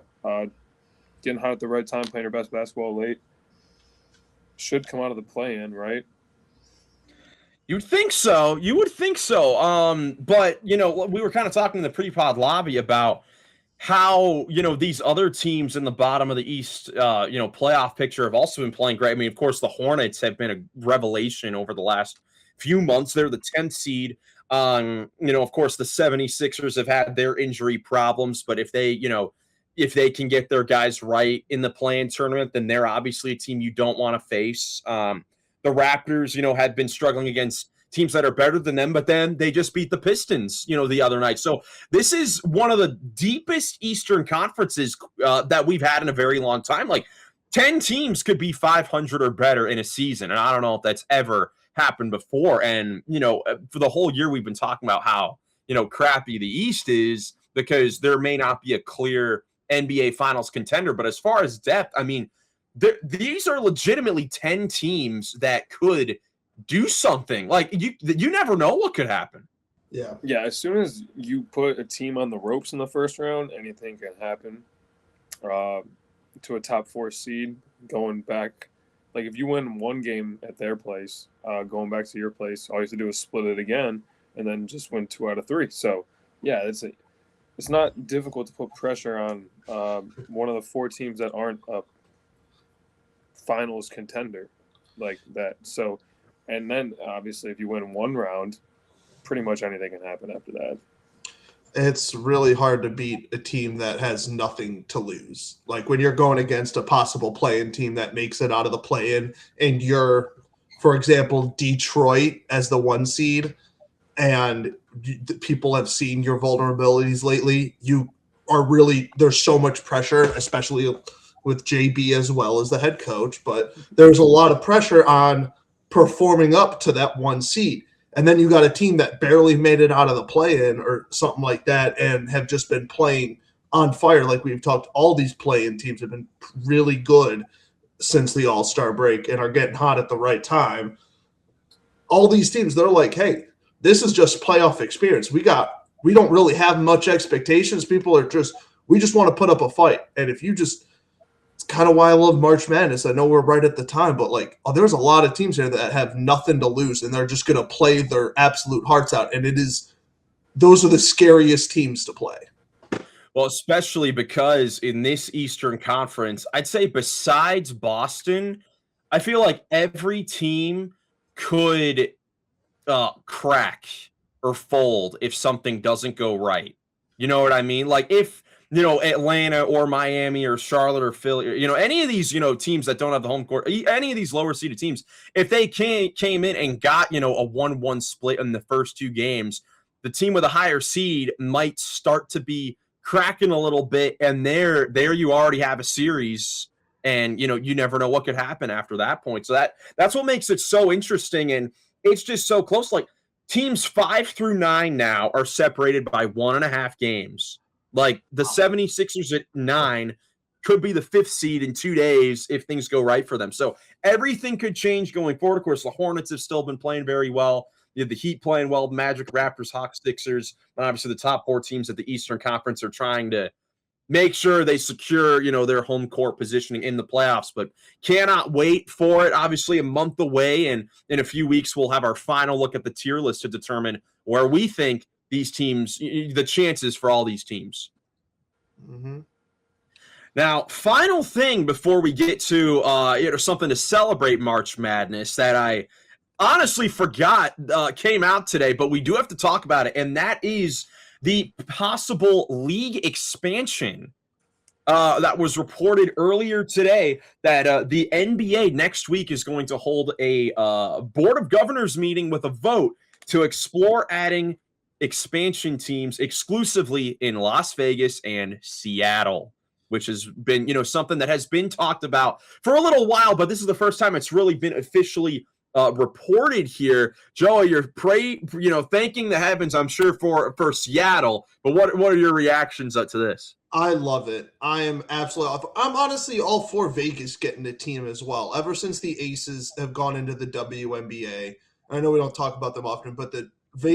getting hot at the right time, playing your best basketball late, should come out of the play-in, right? You'd think so. You would think so. But we were kind of talking in the pre-pod lobby about how, these other teams in the bottom of the East, playoff picture have also been playing great. I mean, of course, the Hornets have been a revelation over the last few months. They're the 10th seed. Of course, the 76ers have had their injury problems, but if they can get their guys right in the play-in tournament, then they're obviously a team you don't want to face. The Raptors, had been struggling against teams that are better than them, but then they just beat the Pistons, the other night. So this is one of the deepest Eastern conferences that we've had in a very long time. Like 10 teams could be 500 or better in a season. And I don't know if that's ever happened before. And, for the whole year, we've been talking about how, crappy the East is because there may not be a clear NBA Finals contender. But as far as depth, I mean, these are legitimately 10 teams that could do something. Like you never know what could happen. Yeah. As soon as you put a team on the ropes in the first round, anything can happen. To a top 4 seed going back, like if you win one game at their place, going back to your place, all you have to do is split it again and then just win 2 out of 3. So yeah, it's not difficult to put pressure on one of the 4 teams that aren't a finals contender like that. So, and then obviously if you win one round, pretty much anything can happen after that. It's really hard to beat a team that has nothing to lose. Like when you're going against a possible play-in team that makes it out of the play-in, and you're, for example, Detroit as the 1 seed, and people have seen your vulnerabilities lately. There's so much pressure, especially with JB as well as the head coach, but there's a lot of pressure on performing up to that 1 seed. And then you got a team that barely made it out of the play-in or something like that and have just been playing on fire. Like we've talked, all these play-in teams have been really good since the All-Star break and are getting hot at the right time. All these teams, they're like, hey, this is just playoff experience. We don't really have much expectations. People are we just want to put up a fight. And if you just, it's kind of why I love March Madness. I know we're right at the time, but like, there's a lot of teams here that have nothing to lose, and they're just going to play their absolute hearts out. And those are the scariest teams to play. Well, especially because in this Eastern Conference, I'd say besides Boston, I feel like every team could crack or fold if something doesn't go right. You know what I mean? Like if, Atlanta or Miami or Charlotte or Philly, or, any of these, teams that don't have the home court, any of these lower seeded teams, if they came in and got, a 1-1 split in the first 2 games, the team with a higher seed might start to be cracking a little bit. And there you already have a series. And, you never know what could happen after that point. So that's what makes it so interesting. And it's just so close. Like teams 5 through 9 now are separated by 1.5 games. Like the 76ers at 9 could be the 5th seed in 2 days if things go right for them. So everything could change going forward. Of course, the Hornets have still been playing very well. You have the Heat playing well, Magic, Raptors, Hawks, Sixers. And obviously the top 4 teams at the Eastern Conference are trying to make sure they secure, their home court positioning in the playoffs, but cannot wait for it. Obviously a month away, and in a few weeks, we'll have our final look at the tier list to determine where we think these teams, the chances for all these teams. Mm-hmm. Now, final thing before we get to, something to celebrate March Madness that I honestly forgot came out today, but we do have to talk about it, and that is the possible league expansion that was reported earlier today that the NBA next week is going to hold a Board of Governors meeting with a vote to explore adding expansion teams exclusively in Las Vegas and Seattle, which has been, something that has been talked about for a little while, but this is the first time it's really been officially reported here. Joey, you're thanking the heavens, I'm sure, for Seattle. But what are your reactions to this? I love it. I'm honestly all for Vegas getting a team as well. Ever since the Aces have gone into the WNBA, I know we don't talk about them often, but the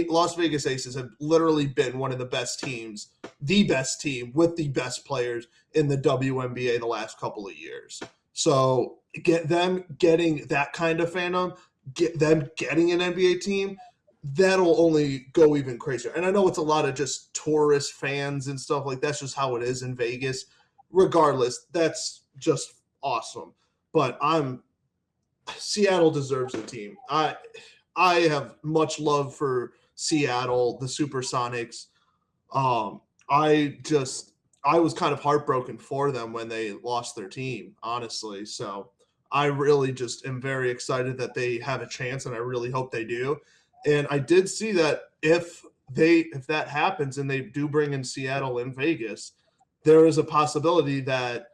Las Vegas Aces have literally been one of the best teams, the best team with the best players in the WNBA the last couple of years. So getting that kind of fandom, getting an NBA team, that'll only go even crazier. And I know it's a lot of just tourist fans and stuff like that's just how it is in Vegas. Regardless, that's just awesome. But Seattle deserves a team. I have much love for Seattle, the Supersonics. I was kind of heartbroken for them when they lost their team, honestly. So I really just am very excited that they have a chance, and I really hope they do. And I did see that if that happens and they do bring in Seattle and Vegas, there is a possibility that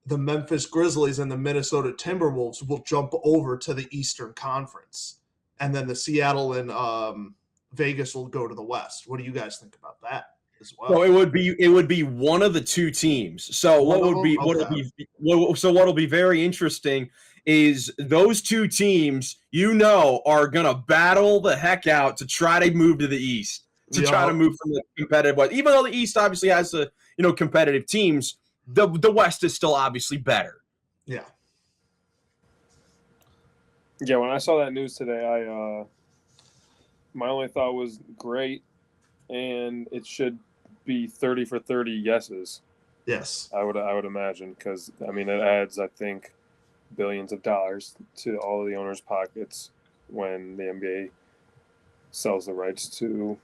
the Memphis Grizzlies and the Minnesota Timberwolves will jump over to the Eastern Conference. And then the Seattle and Vegas will go to the West. What do you guys think about that as well? So it would be one of the 2 teams. So what'll be very interesting is those 2 teams, are gonna battle the heck out to try to move to the East, try to move from the competitive West. Even though the East obviously has competitive teams, the West is still obviously better. Yeah. Yeah, when I saw that news today, my only thought was great, and it should be 30 for 30 yeses. Yes, I would imagine, because it adds, I think, billions of dollars to all of the owners' pockets when the NBA sells the rights to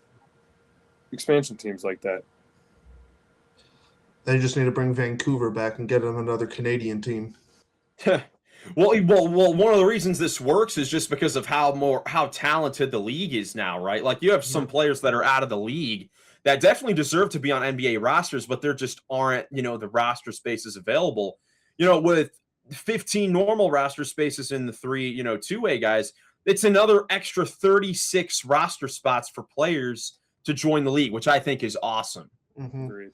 expansion teams like that. They just need to bring Vancouver back and get them another Canadian team. Well, one of the reasons this works is just because of how talented the league is now, right? Like you have some players that are out of the league that definitely deserve to be on NBA rosters, but there just aren't, the roster spaces available. With 15 normal roster spaces in the 3, 2-way guys, it's another extra 36 roster spots for players to join the league, which I think is awesome. Mm-hmm. Agreed.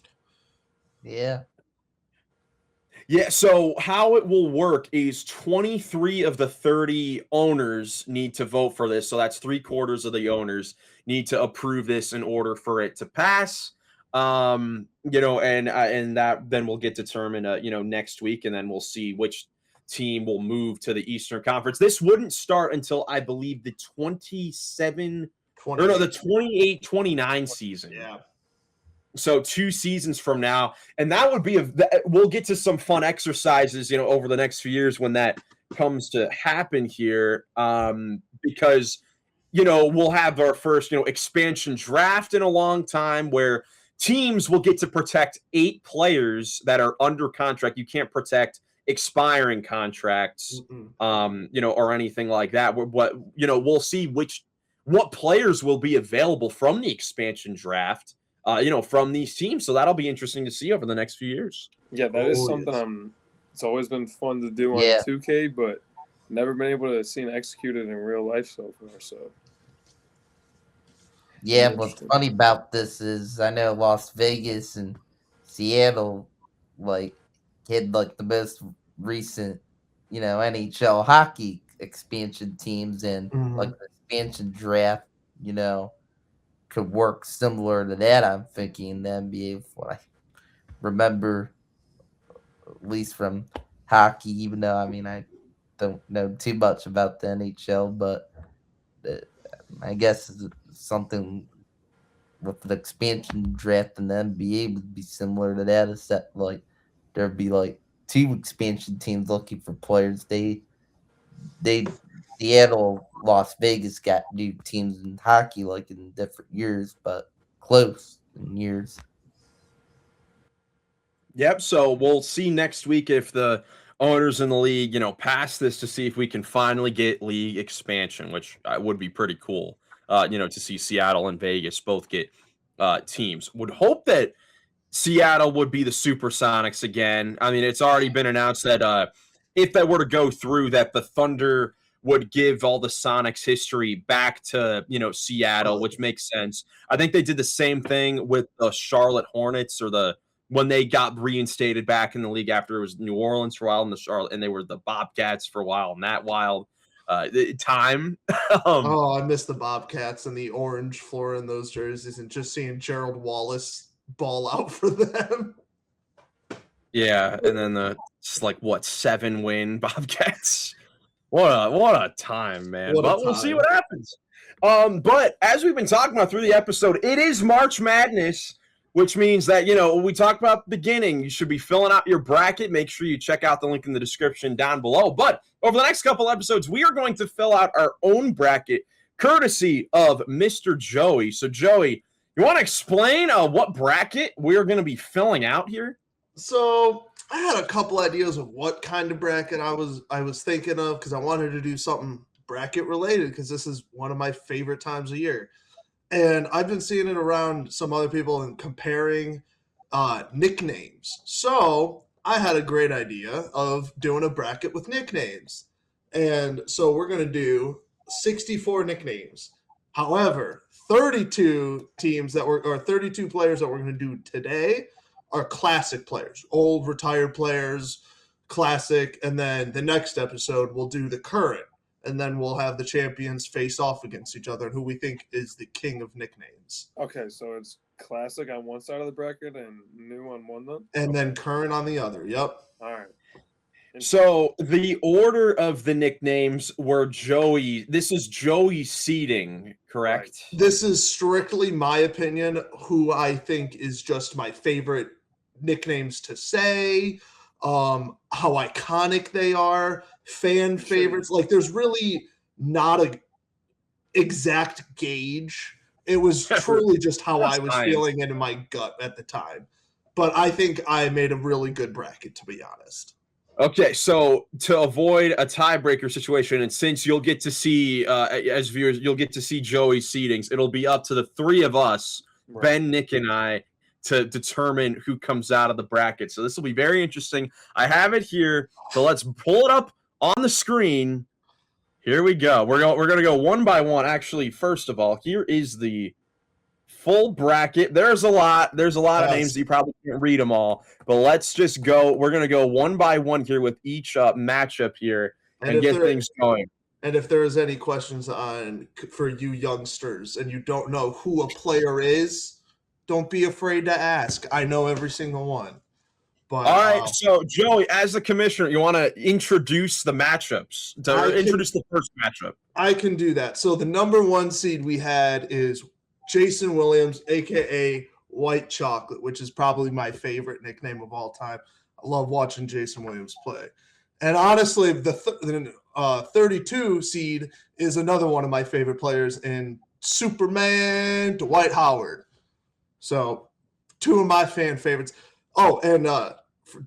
Yeah. Yeah, so how it will work is 23 of the 30 owners need to vote for this. So that's 3/4 of the owners need to approve this in order for it to pass. And that then will get determined, next week, and then we'll see which team will move to the Eastern Conference. This wouldn't start until I believe the 28-29 season. Yeah. So 2 seasons from now, and that would be we'll get to some fun exercises, over the next few years when that comes to happen here, because we'll have our first expansion draft in a long time where teams will get to protect 8 players that are under contract. You can't protect expiring contracts, or anything like that. We'll see what players will be available from the expansion draft, from these teams. So that'll be interesting to see over the next few years. Yeah, that is something it's always been fun to do on 2K, but never been able to see it executed in real life so far. So yeah, what's funny about this is I know Las Vegas and Seattle had the most recent, NHL hockey expansion teams, and the expansion draft, could work similar to that. I'm thinking the NBA, what I remember, at least from hockey, even though I don't know too much about the NHL, but I guess something with the expansion draft in the NBA would be similar to that, except there'd be 2 expansion teams looking for players. Seattle, Las Vegas got new teams in hockey in different years, but close in years. Yep. So we'll see next week if the owners in the league, pass this to see if we can finally get league expansion, which would be pretty cool. To see Seattle and Vegas both get teams. Would hope that Seattle would be the Supersonics again. It's already been announced that if that were to go through, that the Thunder would give all the Sonics history back to, Seattle, which makes sense. I think they did the same thing with the Charlotte Hornets, or when they got reinstated back in the league after it was New Orleans for a while, and they were the Bobcats for a while, and that wild time. I miss the Bobcats and the orange floor in those jerseys, and just seeing Gerald Wallace ball out for them. Yeah, and then 7-win Bobcats. What a time, man. We'll see what happens. But as we've been talking about through the episode, it is March Madness, which means that, we talked about at the beginning, you should be filling out your bracket. Make sure you check out the link in the description down below. But over the next couple episodes, we are going to fill out our own bracket, courtesy of Mr. Joey. So, Joey, you want to explain what bracket we're going to be filling out here? So I had a couple ideas of what kind of bracket I was thinking of, because I wanted to do something bracket related, because this is one of my favorite times of year. And I've been seeing it around some other people and comparing nicknames. So I had a great idea of doing a bracket with nicknames. And so we're going to do 64 nicknames. However, 32 teams 32 players that we're going to do today are classic players, old retired players, classic. And then the next episode, we'll do the current. And then we'll have the champions face off against each other, who we think is the king of nicknames. Okay, so it's classic on one side of the bracket and new on one then? And then current on the other. Yep. All right. So the order of the nicknames were Joey. This is Joey's seeding, correct? Right. This is strictly my opinion, who I think is just my favorite nicknames to say, how iconic they are, fan favorites. There's really not a exact gauge. It was truly just how I was feeling in my gut at the time. But I think I made a really good bracket, to be honest. Okay, so to avoid a tiebreaker situation, and since you'll get to see, as viewers, you'll get to see Joey's seedings, it'll be up to the 3 of us, right, Ben, Nick, and I, to determine who comes out of the bracket. So this will be very interesting. I have it here, so let's pull it up on the screen. Here we go. We're going to go one by one. Actually, first of all, here is the full bracket. There's a lot of names that you probably can't read them all, but let's just go. We're going to go one by one here with each matchup here and get things going. And if there is any questions for you youngsters and you don't know who a player is, Don't be afraid to ask. I know every single one. But All right, so Joey, as the commissioner, you want to introduce the matchups, introduce the first matchup. I can do that. So the number 1 seed we had is Jason Williams, aka White Chocolate, which is probably my favorite nickname of all time. I love watching Jason Williams play. And honestly, the 32 seed is another one of my favorite players in Superman Dwight Howard. So 2 of my fan favorites. Oh, and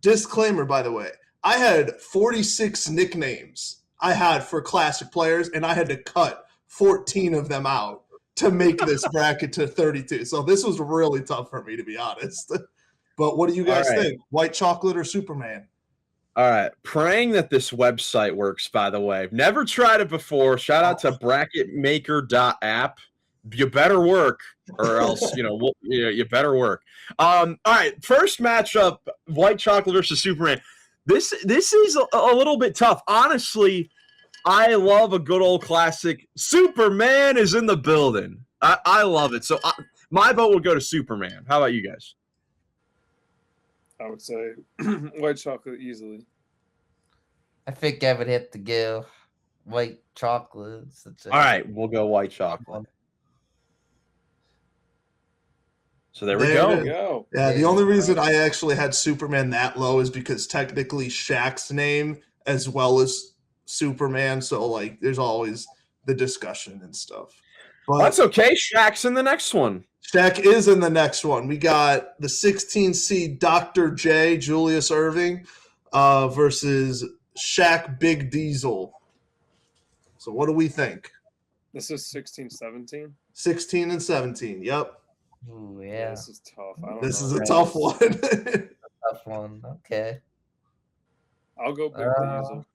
disclaimer, by the way, I had 46 nicknames I had for classic players, and I had to cut 14 of them out to make this bracket to 32. So this was really tough for me, to be honest. But what do you guys think? White Chocolate or Superman? All right. Praying that this website works, by the way. Never tried it before. Shout out to bracketmaker.app. You better work, or else, you better work. All right. First matchup, White Chocolate versus Superman. This is a little bit tough. Honestly, I love a good old classic. Superman is in the building. I love it. So my vote would go to Superman. How about you guys? I would say White Chocolate easily. I think I would have to go White Chocolate. All right, we'll go White Chocolate. So there we go. Yeah, the only reason I actually had Superman that low is because technically Shaq's name as well as Superman. So, like, there's always the discussion and stuff. But that's okay. Shaq's in the next one. Shaq is in the next one. We got the 16 seed Dr. J, Julius Erving, versus Shaq Big Diesel. So what do we think? This is 16, 17? 16 and 17, yep. Ooh, yeah. This is tough. This is a tough one. Tough one. Okay. I'll go Big Diesel.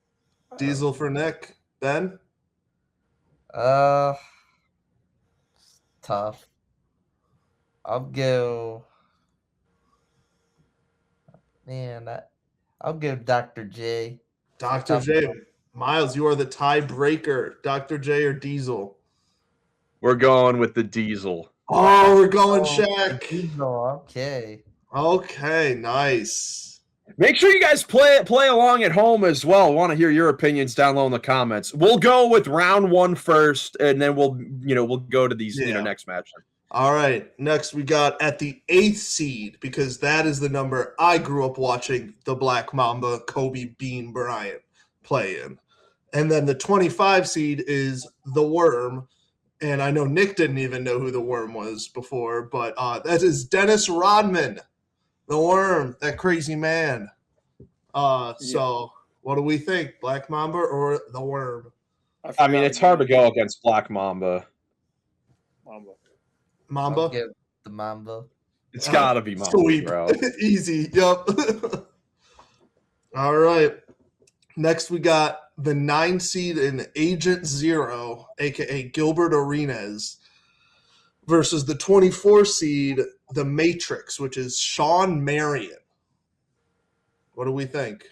Diesel for Nick. Ben? Tough. I'll go. Man, I'll go Dr. J. Dr. J. Miles, you are the tiebreaker. Dr. J or Diesel? We're going with the Diesel. Oh, we're going Shaq. Diesel, okay. Okay, nice. Make sure you guys play along at home as well. I want to hear your opinions down low in the comments. We'll go with round 1 first, and then we'll go to these next matchup. All right. Next, we got at the 8th seed, because that is the number I grew up watching the Black Mamba, Kobe Bean Bryant play in. And then the 25 seed is the Worm. And I know Nick didn't even know who the Worm was before, but that is Dennis Rodman, the Worm, that crazy man. So what do we think, Black Mamba or the Worm? I mean, it's hard to go against Black Mamba. Mamba? I'll give the Mamba. It's got to be Mamba, sweep. bro. Easy. Yep. All right. Next, we got the 9 seed in Agent Zero, a.k.a. Gilbert Arenas, versus the 24 seed, The Matrix, which is Sean Marion. What do we think?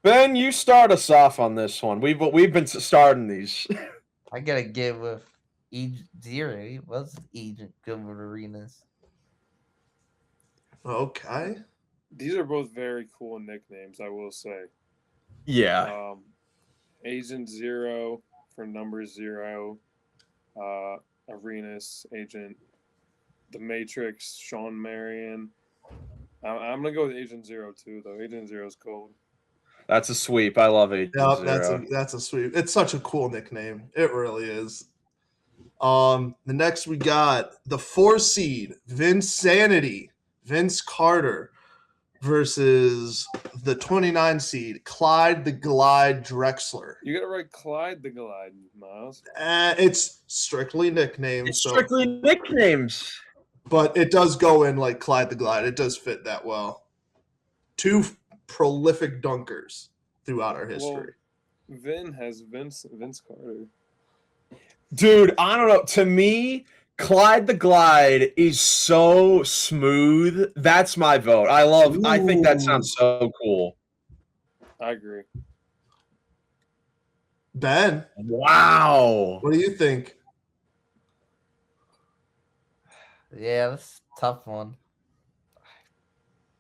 Ben, you start us off on this one. We've been starting these. I gotta give with Agent Zero. It was Agent Gilbert Arenas. Okay. These are both very cool nicknames, I will say. Yeah. Agent Zero for number 0. Arenas, Agent. The Matrix, Sean Marion. I'm going to go with Agent Zero, too, though. Agent Zero is cold. That's a sweep. I love Agent Zero. That's a sweep. It's such a cool nickname. It really is. The next we got the 4 seed, Vinsanity, Vince Carter, versus the 29 seed, Clyde the Glide Drexler. You got to write Clyde the Glide, Miles. It's strictly nicknames. It's strictly nicknames. But it does go in like Clyde the Glide. It does fit that well. 2 prolific dunkers throughout our history. Well, Vin has Vince Carter. Dude, I don't know. To me, Clyde the Glide is so smooth. That's my vote. I think that sounds so cool. I agree. Ben. Wow. What do you think? Yeah, that's tough one.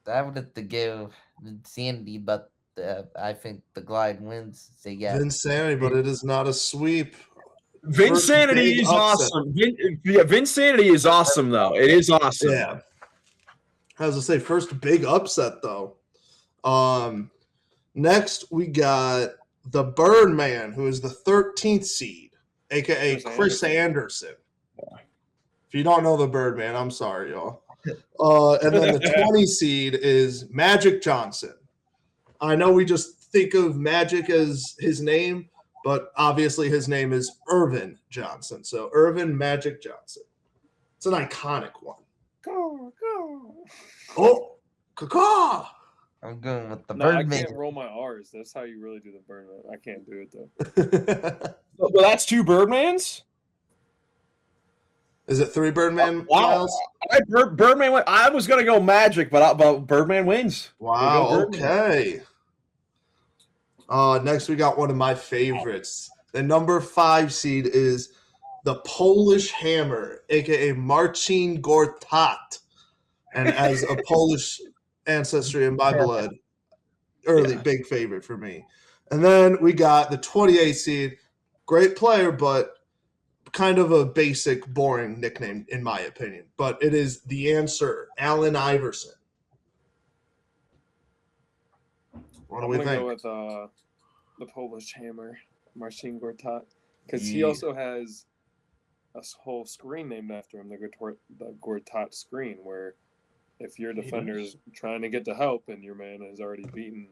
I would have to give Sandy, but I think the Glide wins. So yeah, Vinsanity, but it is not a sweep. Vinsanity big is upset. awesome. Vinsanity is awesome, though. It is awesome. Yeah. As I say, first big upset though. Next we got the Birdman, who is the 13th seed, aka Chris Anderson. If you don't know the Birdman, I'm sorry, y'all. And then the 20 seed is Magic Johnson. I know we just think of Magic as his name, but obviously his name is Irvin Johnson. So Irvin Magic Johnson. It's an iconic one. Go. Oh, caw. I'm going with the No, I Birdman. can't roll my R's. That's how you really do the Birdman. I can't do it though. Well, that's 2 Birdmans? Is it 3 Birdman? Wow. Miles? Birdman went. I was going to go Magic, but Birdman wins. Wow, We'll go Birdman. okay. Next we got one of my favorites. The number 5 seed is the Polish Hammer, aka Marcin Gortat. And as a Polish ancestry in my blood, big favorite for me. And then we got the 28 seed, great player, but kind of a basic, boring nickname in my opinion. But it is the answer, Allen Iverson. What do we think? I'm going to go with the Polish Hammer, Marcin Gortat, because he also has a whole screen named after him, the Gortat screen, where if your defender is trying to get to help and your man has already beaten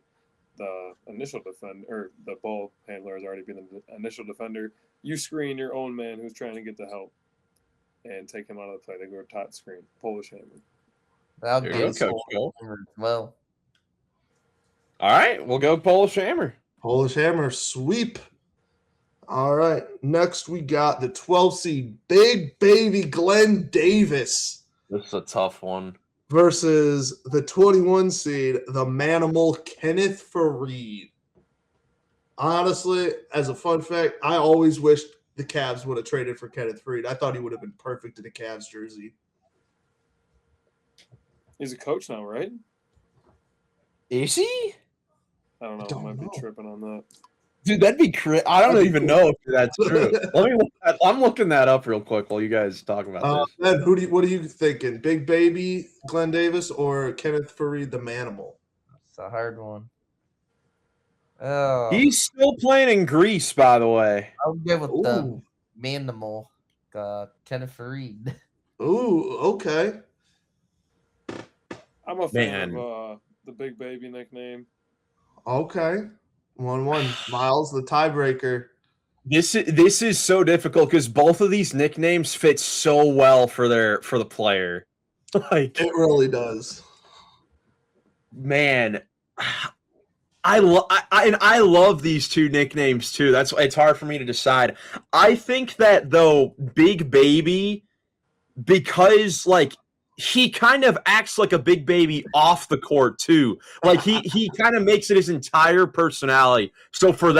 the initial defender, or the ball handler has already beaten the initial defender, you screen your own man who's trying to get to help and take him out of the play. The Gortat screen, Polish Hammer. I'll There go you with go, Polish Coach. Hammer as well. All right, we'll go Polish Hammer. Polish Hammer sweep. All right. Next, we got the 12 seed Big Baby Glenn Davis This is a tough one. versus the 21 seed the Manimal Kenneth Fareed. Honestly, as a fun fact, I always wished the Cavs would have traded for Kenneth Fareed. I thought he would have been perfect in a Cavs jersey. He's a coach now, right? Is he? I don't know. I might be tripping on that. Dude, that'd be I don't even know if that's true. I'm looking that up real quick while you guys talk about this. Ben, what are you thinking? Big Baby Glenn Davis or Kenneth Fareed the Manimal? It's a hard one. Oh, He's still playing in Greece, by the way. I'll go with the Ooh. Manimal, Kenneth Fareed. Ooh, okay. I'm a fan Man. of the Big Baby nickname. Okay. 1-1. Miles, the tiebreaker. This is so difficult because both of these nicknames fit so well for the player. Like, It really does. man, I love these 2 nicknames too. It's hard for me to decide. I think that though Big Baby, because like he kind of acts like a big baby off the court too. Like he kind of makes it his entire personality. So for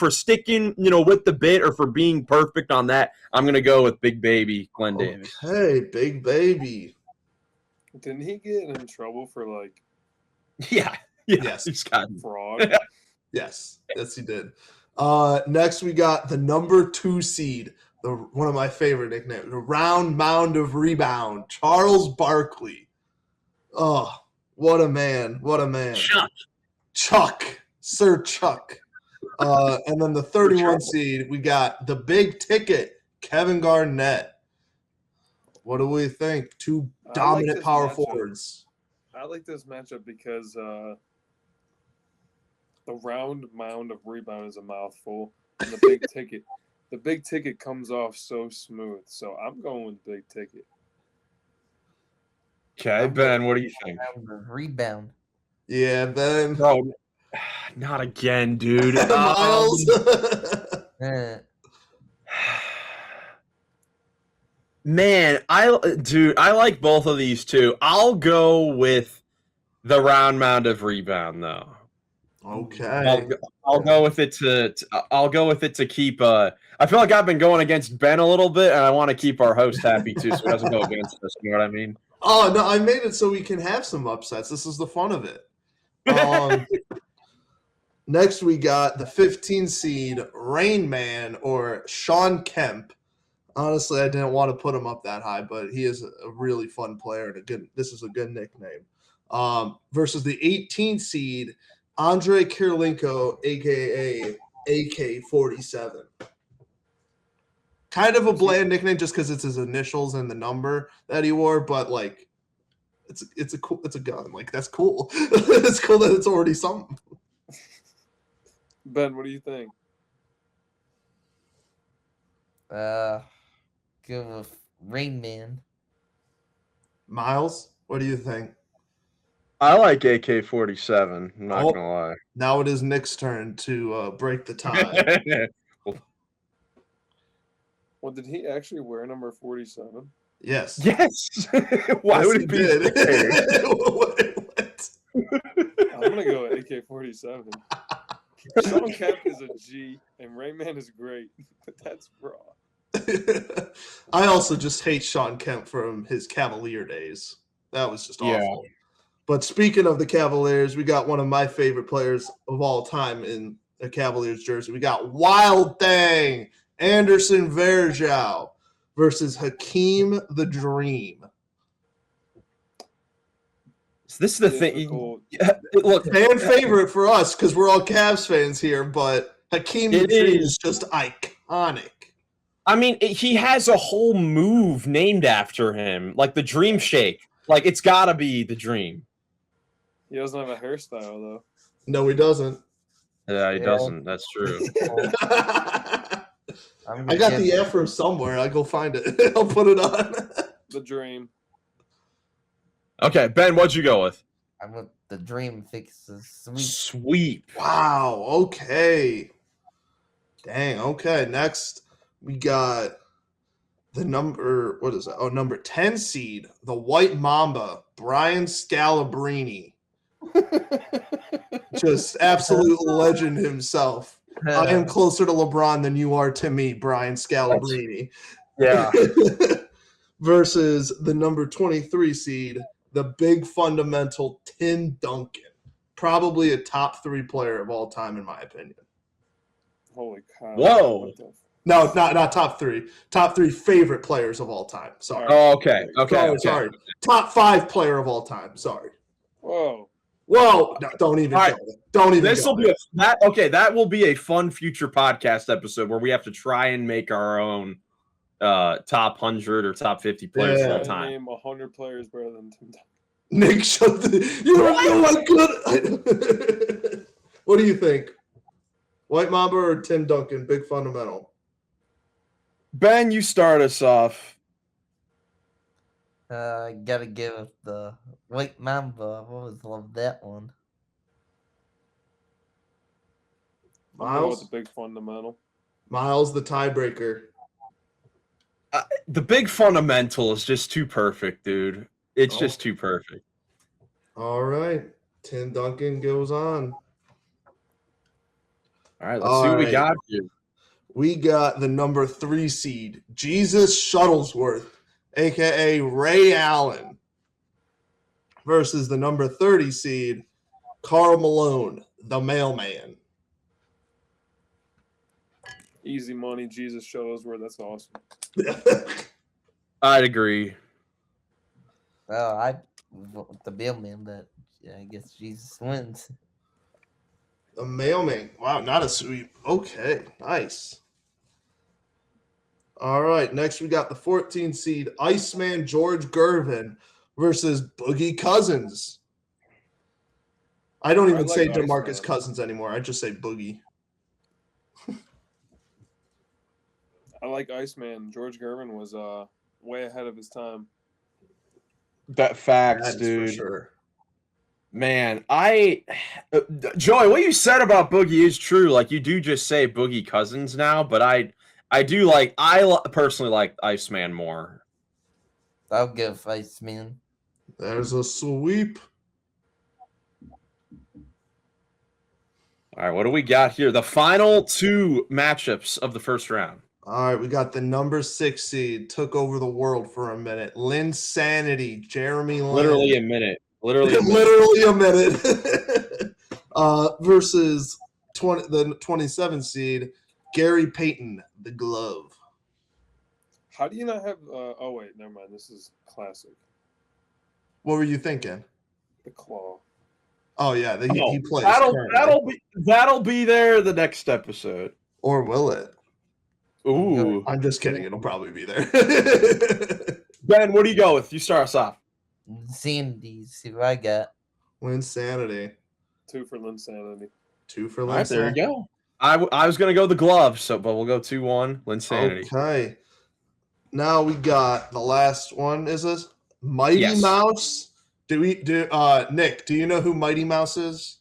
sticking, with the bit or for being perfect on that, I'm gonna go with Big Baby Glenn Davis. Hey, Big Baby. Didn't he get in trouble for like Yeah. Yes. He's got fraud? Yes, he did. Next, we got the number 2 seed, one of my favorite nicknames, the Round Mound of Rebound, Charles Barkley. Oh, what a man. What a man. Chuck. Sir Chuck. And then the 31 seed, we got the Big Ticket, Kevin Garnett. What do we think? 2 dominant this power matchup. Forwards. I like this matchup because the Round Mound of Rebound is a mouthful, and the big ticket comes off so smooth. So I'm going with Big Ticket. Okay, Ben, what do you think? Rebound. Yeah, Ben. Bro, not again, dude. Miles. Man, I like both of these too. I'll go with the Round Mound of Rebound though. Okay. I'll go with it to keep. I feel like I've been going against Ben a little bit, and I want to keep our host happy too, so he doesn't go against us. You know what I mean? Oh no, I made it so we can have some upsets. This is the fun of it. Next, we got the 15 seed Rain Man or Sean Kemp. Honestly, I didn't want to put him up that high, but he is a really fun player and this is a good nickname. Versus the 18 seed Andrei Kirilenko, aka AK-47. Kind of a bland nickname just because it's his initials and the number that he wore, but like it's a gun. Like that's cool. It's cool that it's already something. Ben, what do you think? Go with Rain Man. Miles, what do you think? I like AK-47. I'm not gonna lie. Now it is Nick's turn to break the tie. Well, did he actually wear number 47? Yes. Yes. Why would it be? I'm gonna go with AK-47. Sean Kemp is a G, and Rayman is great, but that's raw. I also just hate Sean Kemp from his Cavalier days. That was just awful. But speaking of the Cavaliers, we got one of my favorite players of all time in a Cavaliers jersey. We got Wild Thing Anderson Varejao versus Hakeem the Dream. This is the thing. Look, fan favorite for us because we're all Cavs fans here, but Hakeem the Dream is just iconic. I mean, he has a whole move named after him, like the Dream Shake. Like, it's got to be the Dream. He doesn't have a hairstyle, though. No, he doesn't. Yeah, he doesn't. That's true. I got the afro somewhere. I'll go find it. I'll put it on. The Dream. Okay, Ben, what'd you go with? I'm with the Dream fixes Sweep. Wow. Okay. Dang. Okay. Next, we got the number. What is it? Oh, number 10 seed, the White Mamba, Brian Scalabrine. Just absolute legend himself. I am closer to LeBron than you are to me, Brian Scalabrine. Yeah. Versus the number 23 seed, the big fundamental Tim Duncan. Probably a top 3 player of all time, in my opinion. Holy cow. Whoa. No, not top 3. Top 3 favorite players of all time. Sorry. Oh, okay. Okay. Sorry. Top 5 player of all time. Sorry. Whoa. No, don't even go. Don't even. This will be that will be a fun future podcast episode where we have to try and make our own top 100 or top 50 players of all time. Name 100 players better than Tim Duncan. Nick, shut the. You don't know what good. What do you think? White Mamba or Tim Duncan? Big fundamental. Ben, you start us off. Gotta give the White Mamba. I've always loved that one. Miles, the big fundamental. Miles, the tiebreaker. The big fundamental is just too perfect, dude. It's just too perfect. All right, Tim Duncan goes on. All right, let's see what we got here. We got the number 3 seed, Jesus Shuttlesworth, a.k.a. Ray Allen, versus the number 30 seed, Karl Malone, the mailman. Easy money, Jesus Shuttlesworth. That's awesome. I'd agree. Well, the mailman, but yeah, I guess Jesus wins. The mailman. Wow, not a sweep. Okay, nice. All right, next we got the 14 seed Iceman George Gervin versus Boogie Cousins. I don't even say DeMarcus Cousins anymore. I just say Boogie. I like Iceman. George Gervin was way ahead of his time. That facts, dude. For sure. Man, Joey, what you said about Boogie is true. Like, you do just say Boogie Cousins now, but I personally like Iceman more. I'll give Iceman. There's a sweep. All right, what do we got here? The final 2 matchups of the first round. All right, we got the number 6 seed. Took over the world for a minute. Linsanity, Jeremy Lin. Literally a minute. Literally a minute. Literally a minute. Versus the 27 seed, Gary Payton, the glove. How do you not have? Oh wait, never mind. This is classic. What were you thinking? The claw. Oh yeah, he plays. That'll be there the next episode. Or will it? Ooh. I'm just kidding. It'll probably be there. Ben, what do you go with? You start us off. Sandy, see what I got. Linsanity. 2 for Linsanity. 2 for All right, there you Linsanity. go. I was gonna go the glove, but we'll go 2-1. Linsanity. Okay. Now we got the last one. Is this Mighty Yes. Mouse? Nick, do you know who Mighty Mouse is?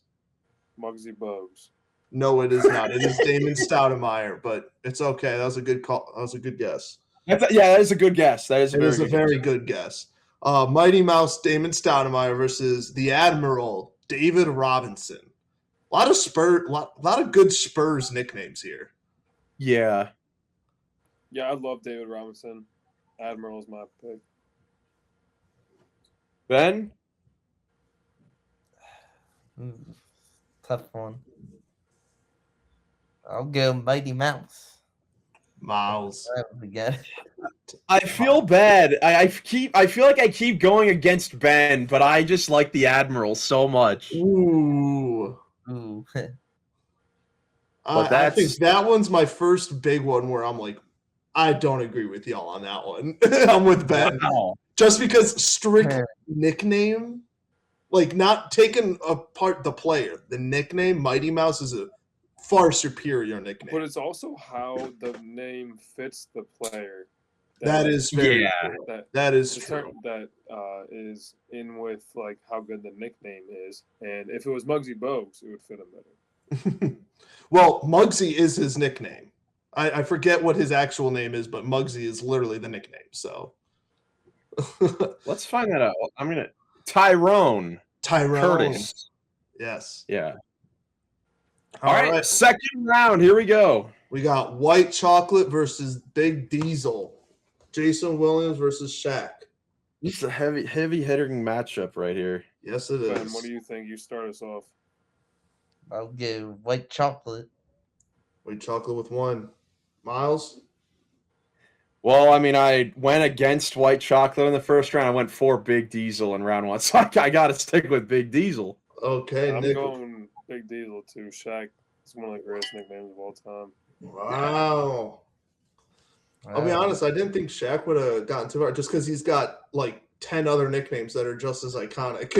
Muggsy Bogues. No, it is not. It is Damon Stoudemire, but it's okay. That was a good call. That was a good guess. That is a good guess. That is It is a very good guess. Mighty Mouse, Damon Stoudemire versus the Admiral, David Robinson. A lot of good Spurs nicknames here. Yeah. Yeah, I love David Robinson. Admiral's my pick. Ben? Tough one. I'll go Mighty Mouse. Miles. Again. I feel bad. I feel like I keep going against Ben, but I just like the Admiral so much. Ooh. Ooh. I think that one's my first big one where I'm like, I don't agree with y'all on that one. I'm with Ben. Wow. Just because strict nickname, like not taking apart the player, the nickname Mighty Mouse is a far superior nickname. But it's also how the name fits the player. That is very true. That is true. That is in with like how good the nickname is, and if it was Muggsy Bogues, it would fit him better. Well, Muggsy is his nickname. I forget what his actual name is, but Muggsy is literally the nickname. So let's find that out. I'm gonna Tyrone Curtis. Yes. Yeah. All right. Second round. Here we go. We got White Chocolate versus Big Diesel. Jason Williams versus Shaq. This is a heavy hitting matchup right here. Yes, it is. Ben, what do you think? You start us off. I'll go White Chocolate. White Chocolate with 1. Miles? Well, I mean, I went against White Chocolate in the first round. I went for Big Diesel in round 1, so I got to stick with Big Diesel. Okay, I'm Nick. going Big Diesel too. Shaq is one of the greatest nicknames of all time. Wow. I'll be honest, I didn't think Shaq would have gotten too far just because he's got like 10 other nicknames that are just as iconic.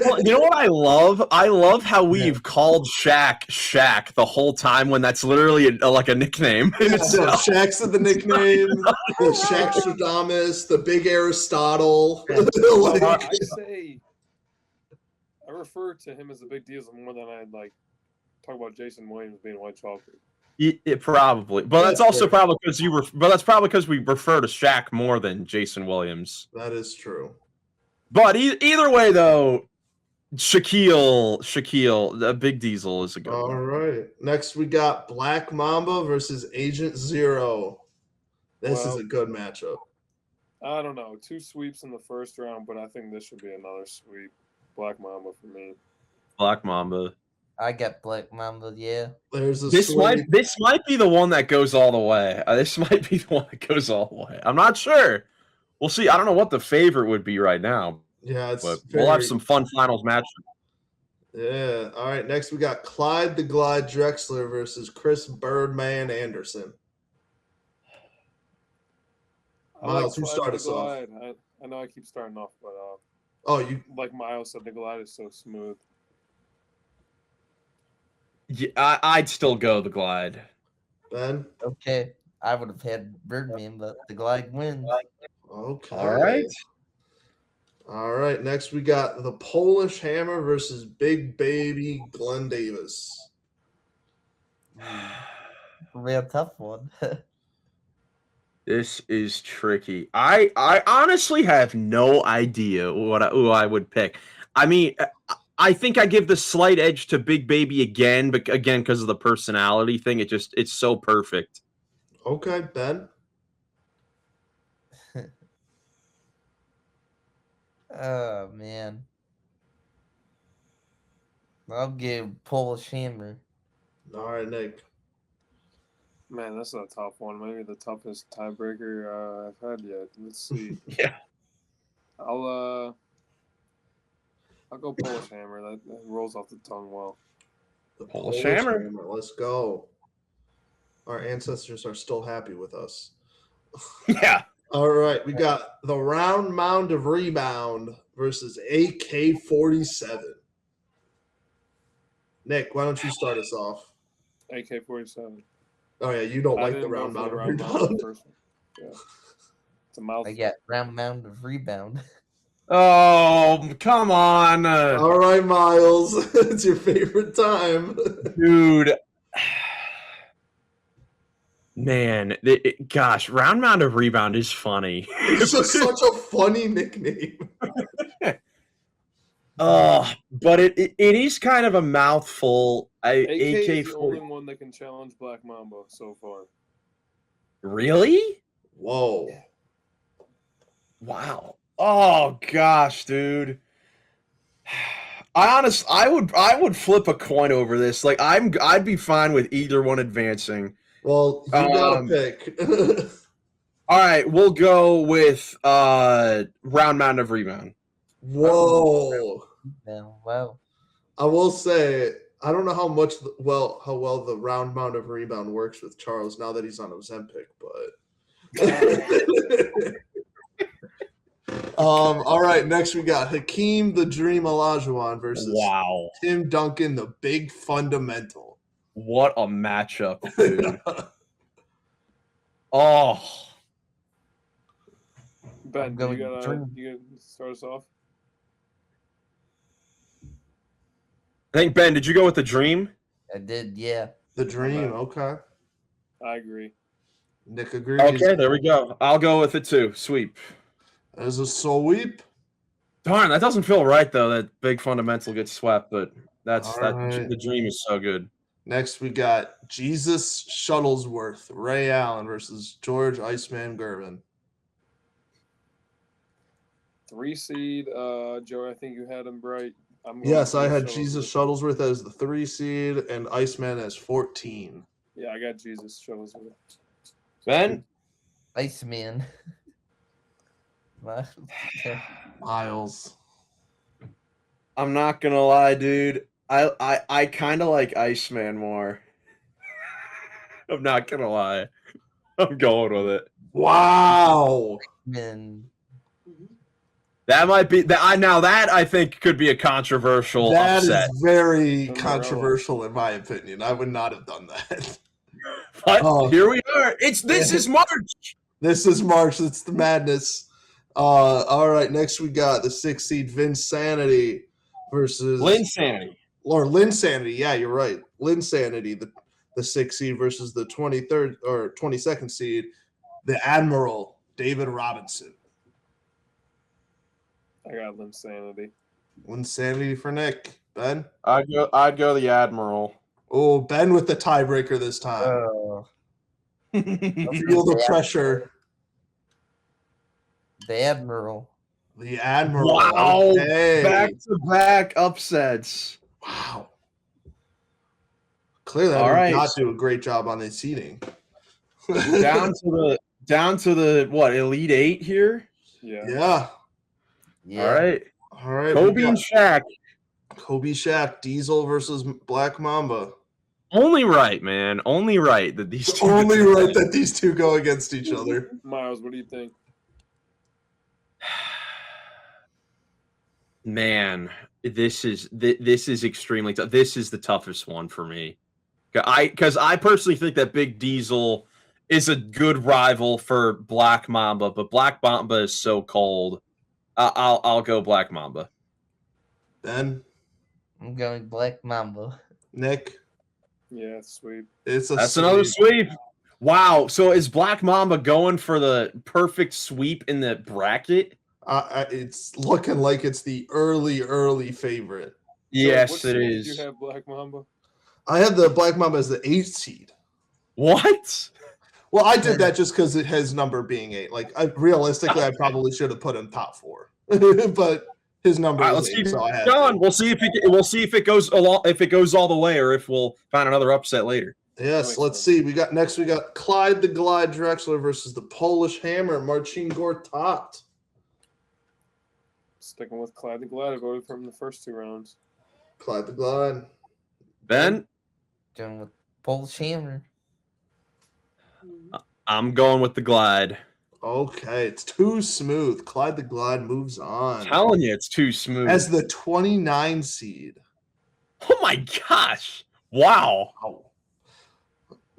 Well, you know what I love? I love how we've called Shaq the whole time when that's literally like a nickname. Yeah, so Shaq's the nickname, the Shaq Stradamus, the Big Aristotle. I refer to him as the Big Diesel more than I like talk about Jason Williams being White Chocolate. It probably, but that's also probably because that's probably because we refer to Shaq more than Jason Williams. That is true. But either way, though, Shaquille, the Big Diesel is a good one. All right. Next, we got Black Mamba versus Agent Zero. This is a good matchup. I don't know. 2 sweeps in the first round, but I think this should be another sweep. Black Mamba for me. Black Mamba. I got Black Mamba, yeah. This might be the one that goes all the way. This might be the one that goes all the way. I'm not sure. We'll see. I don't know what the favorite would be right now. Yeah, we'll have some fun finals matches. Yeah. All right. Next, we got Clyde the Glide Drexler versus Chris Birdman Anderson. Miles, who started us off? I know I keep starting off, but you like Miles said, the Glide is so smooth. Yeah, I'd still go the Glide. Ben? Okay. I would have had Birdman, but the Glide wins. Okay. All right. Next, we got the Polish Hammer versus Big Baby Glenn Davis. Real tough one. This is tricky. I honestly have no idea who I would pick. I mean, I think I give the slight edge to Big Baby again, but again because of the personality thing, it's so perfect. Okay, Ben. Oh man, I'll give Polish Hammer. All right, Nick. Man, that's a tough one. Maybe the toughest tiebreaker I've had yet. Let's see. Yeah. I'll go Polish Hammer. That rolls off the tongue well. The Polish Hammer. Let's go. Our ancestors are still happy with us. Yeah. All right, we got the Round Mound of Rebound versus AK-47. Nick, why don't you start us off? AK-47. Oh yeah, you don't I like the didn't go Round for Mound the of round mound Rebound. first one. Yeah. It's a mouthful. I got Round Mound of Rebound. Oh, come on. All right, Miles, it's your favorite time. Dude. Man, gosh, Round Mound of Rebound is funny. It's just such a funny nickname. But it is kind of a mouthful. AK is the AK-40. only one that can challenge Black Mamba so far. Really? Whoa. Wow. Oh gosh, dude. I would flip a coin over this. Like I'd be fine with either one advancing. Well, you gotta pick. All right, we'll go with Round Mound of Rebound. Whoa. Wow. I will say, I don't know how well the Round Mound of Rebound works with Charles now that he's on Ozempic, but all right, next we got Hakeem the Dream Olajuwon versus Tim Duncan the Big Fundamental. What a matchup, dude. Oh. Ben, you gotta start us off? I think, Ben, did you go with the Dream? I did, yeah. The Dream, okay. I agree. Nick agrees. Okay, there we go. I'll go with it too. Sweep. As a sweep. Darn, that doesn't feel right though. That Big Fundamental gets swept, but Right. The Dream is so good. Next, we got Jesus Shuttlesworth, Ray Allen versus George Iceman Gervin. 3 seed, Joe. I think you had him right. Yes, I had Jesus Shuttlesworth as the 3 seed and Iceman as 14. Yeah, I got Jesus Shuttlesworth. Ben? Iceman. Miles. I'm not gonna lie, dude. I kind of like Iceman more. I'm not gonna lie. I'm going with it. Wow. Man. That might be that. Now that I think could be a controversial That upset. is very controversial in my opinion. I would not have done that. But here we are. This is March. This is March. It's the madness. All right. Next, we got the 6 seed Vinsanity versus Linsanity. Or Linsanity. Yeah, you're right. Linsanity, the 6 seed versus the 23rd or 22nd seed, the Admiral David Robinson. I got Linsanity. Linsanity for Nick. Ben? I'd go the Admiral. Oh, Ben with the tiebreaker this time. Feel the pressure. The Admiral. The Admiral. Wow. Okay. Back-to-back upsets. Wow. Clearly, I did not do a great job on the seating. down to the what, Elite 8 here? Yeah. All right. Kobe and Shaq. Kobe Shaq, Diesel versus Black Mamba. Only right, man. Only right that these two that these two go against each other. Miles, what do you think? Man, this is extremely tough. This is the toughest one for me. Because I personally think that Big Diesel is a good rival for Black Mamba, but Black Mamba is so cold. I'll go Black Mamba. Ben? I'm going Black Mamba. Nick? Yeah, sweep. That's another sweep. Wow. So is Black Mamba going for the perfect sweep in the bracket? It's looking like it's the early favorite. Yes, it is. Did you have Black Mamba? I had the Black Mamba as the 8th seed. What? Well, I did that just because it has number being 8. Like, realistically, I probably should have put him top 4, but his number All right, was let's 8, keep so I had going. to. We'll see if it goes all the way, or if we'll find another upset later. Yes, let's see. We got Clyde the Glide Drexler versus the Polish Hammer, Marcin Gortat. Sticking with Clyde the Glide, I voted for him in the first 2 rounds. Clyde the Glide. Ben, Going with Polish Hammer. I'm going with the Glide. Okay, it's too smooth. Clyde the Glide moves on. I'm telling you, it's too smooth. As the 29 seed. Oh my gosh! Wow.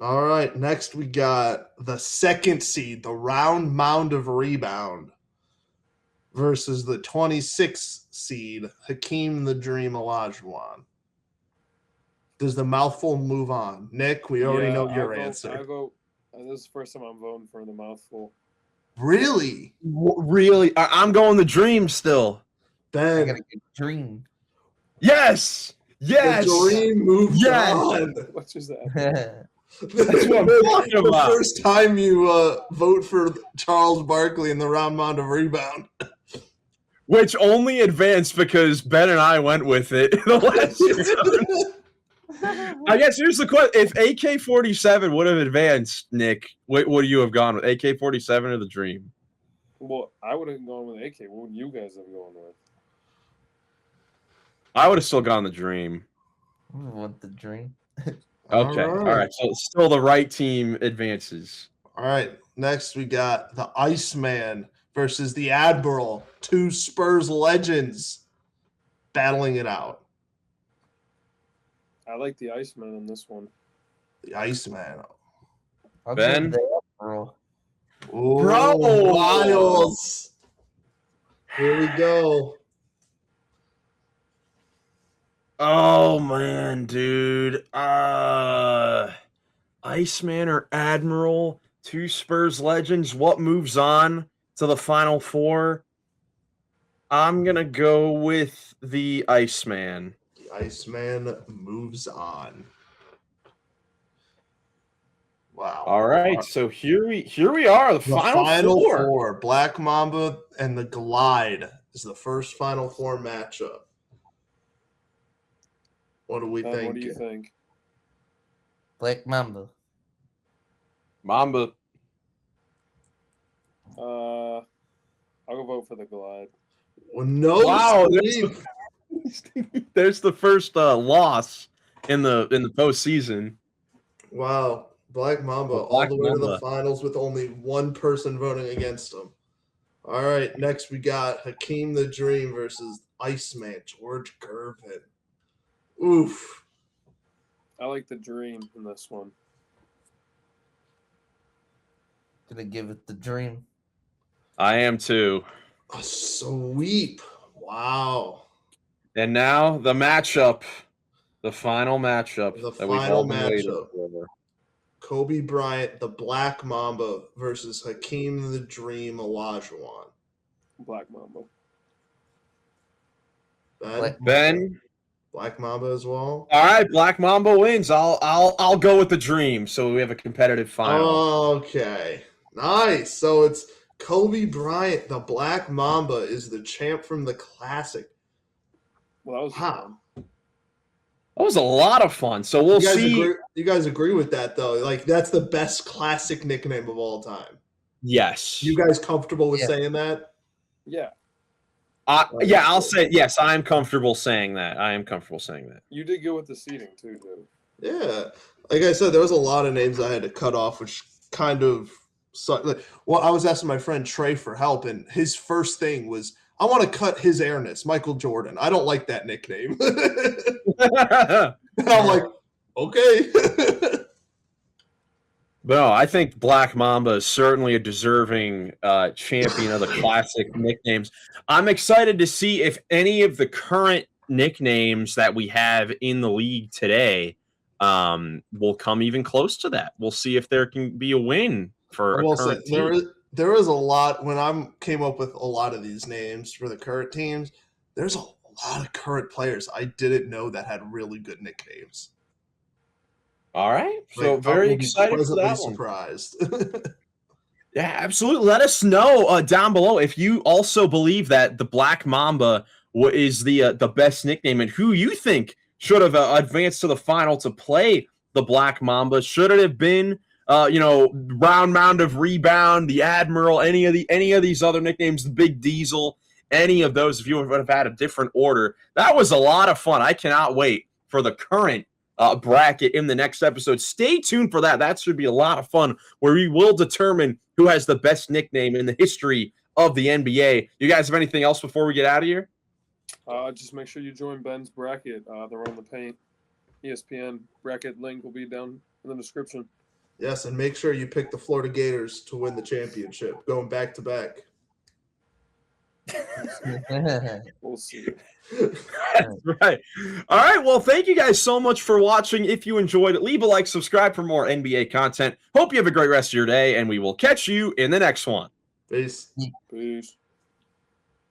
All right, next we got the 2nd seed, the Round Mound of Rebound, versus the 26th seed, Hakeem the Dream Olajuwon. Does the mouthful move on? Nick, we already know your answer. I vote. This is the first time I'm voting for the mouthful. Really? Really? I'm going the Dream still. I Ben, got a good dream. Yes. Yes. the Dream moves Yes. on. What's just that? That's what I'm talking The about. first time you vote for Charles Barkley in the Round Mound of Rebound. Which only advanced because Ben and I went with it the last 2 times. I guess here's the question: if AK-47 would have advanced, Nick, what would you have gone with? AK-47 or the Dream? Well, I would have gone with AK. What would you guys have gone with? I would have still gone the Dream. I want the dream. Okay, all right. So still the right team advances. All right, next we got the Iceman versus the Admiral, 2 Spurs legends battling it out. I like the Iceman in this one. The Iceman. I'll Ben? go with the Admiral. Ooh, Bro! Miles. Here we go. Oh man, dude. Iceman or Admiral, 2 Spurs legends. What moves on to the Final Four? I'm gonna go with the Iceman. The Iceman moves on. Wow. All right, so here we are, the final four. 4. Black Mamba and the Glide is the first Final Four matchup. What do we think? What do you think? Black Mamba. Mamba. I'll go vote for the Glide. Well, no. Wow, sweep. there's the first loss in the postseason. Wow. Black Mamba Black all the way to the Mamba. finals with only one person voting against him. All right, next we got Hakeem the Dream versus Iceman, George Gervin. Oof. I like the Dream in this one. Gonna give it the dream. I am too. A sweep. Wow. And now the matchup, the final matchup. The that we've final all been waiting matchup. for. Kobe Bryant, the Black Mamba versus Hakeem the Dream Olajuwon. Black Mamba. Ben. Black Mamba as well. All right, Black Mamba wins. I'll go with the Dream. So we have a competitive final. Okay. Nice. So it's Kobe Bryant, the Black Mamba, is the champ from the Classic. Well, that was fun. That was a lot of fun. So we'll see. You guys agree with that, though? Like, that's the best Classic nickname of all time. Yes. You guys comfortable with saying that? Yeah. Yeah, I'll say yes. I am comfortable saying that. You did good with the seating too, dude. Yeah. Like I said, there was a lot of names I had to cut off, which kind of sucked. Well, I was asking my friend Trey for help, and his first thing was, I want to cut his airness, Michael Jordan. I don't like that nickname. And I'm like, okay. But no, I think Black Mamba is certainly a deserving champion of the Classic nicknames. I'm excited to see if any of the current nicknames that we have in the league today will come even close to that. We'll see if there can be a win for a current team. There is a lot, when I came up with a lot of these names for the current teams, there's a lot of current players I didn't know that had really good nicknames. All right. So Like, very will be excited for pleasantly that one. surprised. Yeah, absolutely. Let us know down below if you also believe that the Black Mamba is the best nickname, and who you think should have advanced to the final to play the Black Mamba. Should it have been, Round Mound of Rebound, the Admiral, any of these other nicknames, the Big Diesel, any of those? If you would have had a different order, that was a lot of fun. I cannot wait for the current bracket in the next episode. Stay tuned for that. That should be a lot of fun, where we will determine who has the best nickname in the history of the NBA. You guys have anything else before we get out of here? Just make sure you join Ben's bracket. The Runnin the Paint ESPN bracket link will be down in the description. Yes, and make sure you pick the Florida Gators to win the championship, going back to back. We'll see. That's right. All right. Well, thank you guys so much for watching. If you enjoyed it, leave a like, subscribe for more NBA content. Hope you have a great rest of your day, and we will catch you in the next one. Peace. Peace.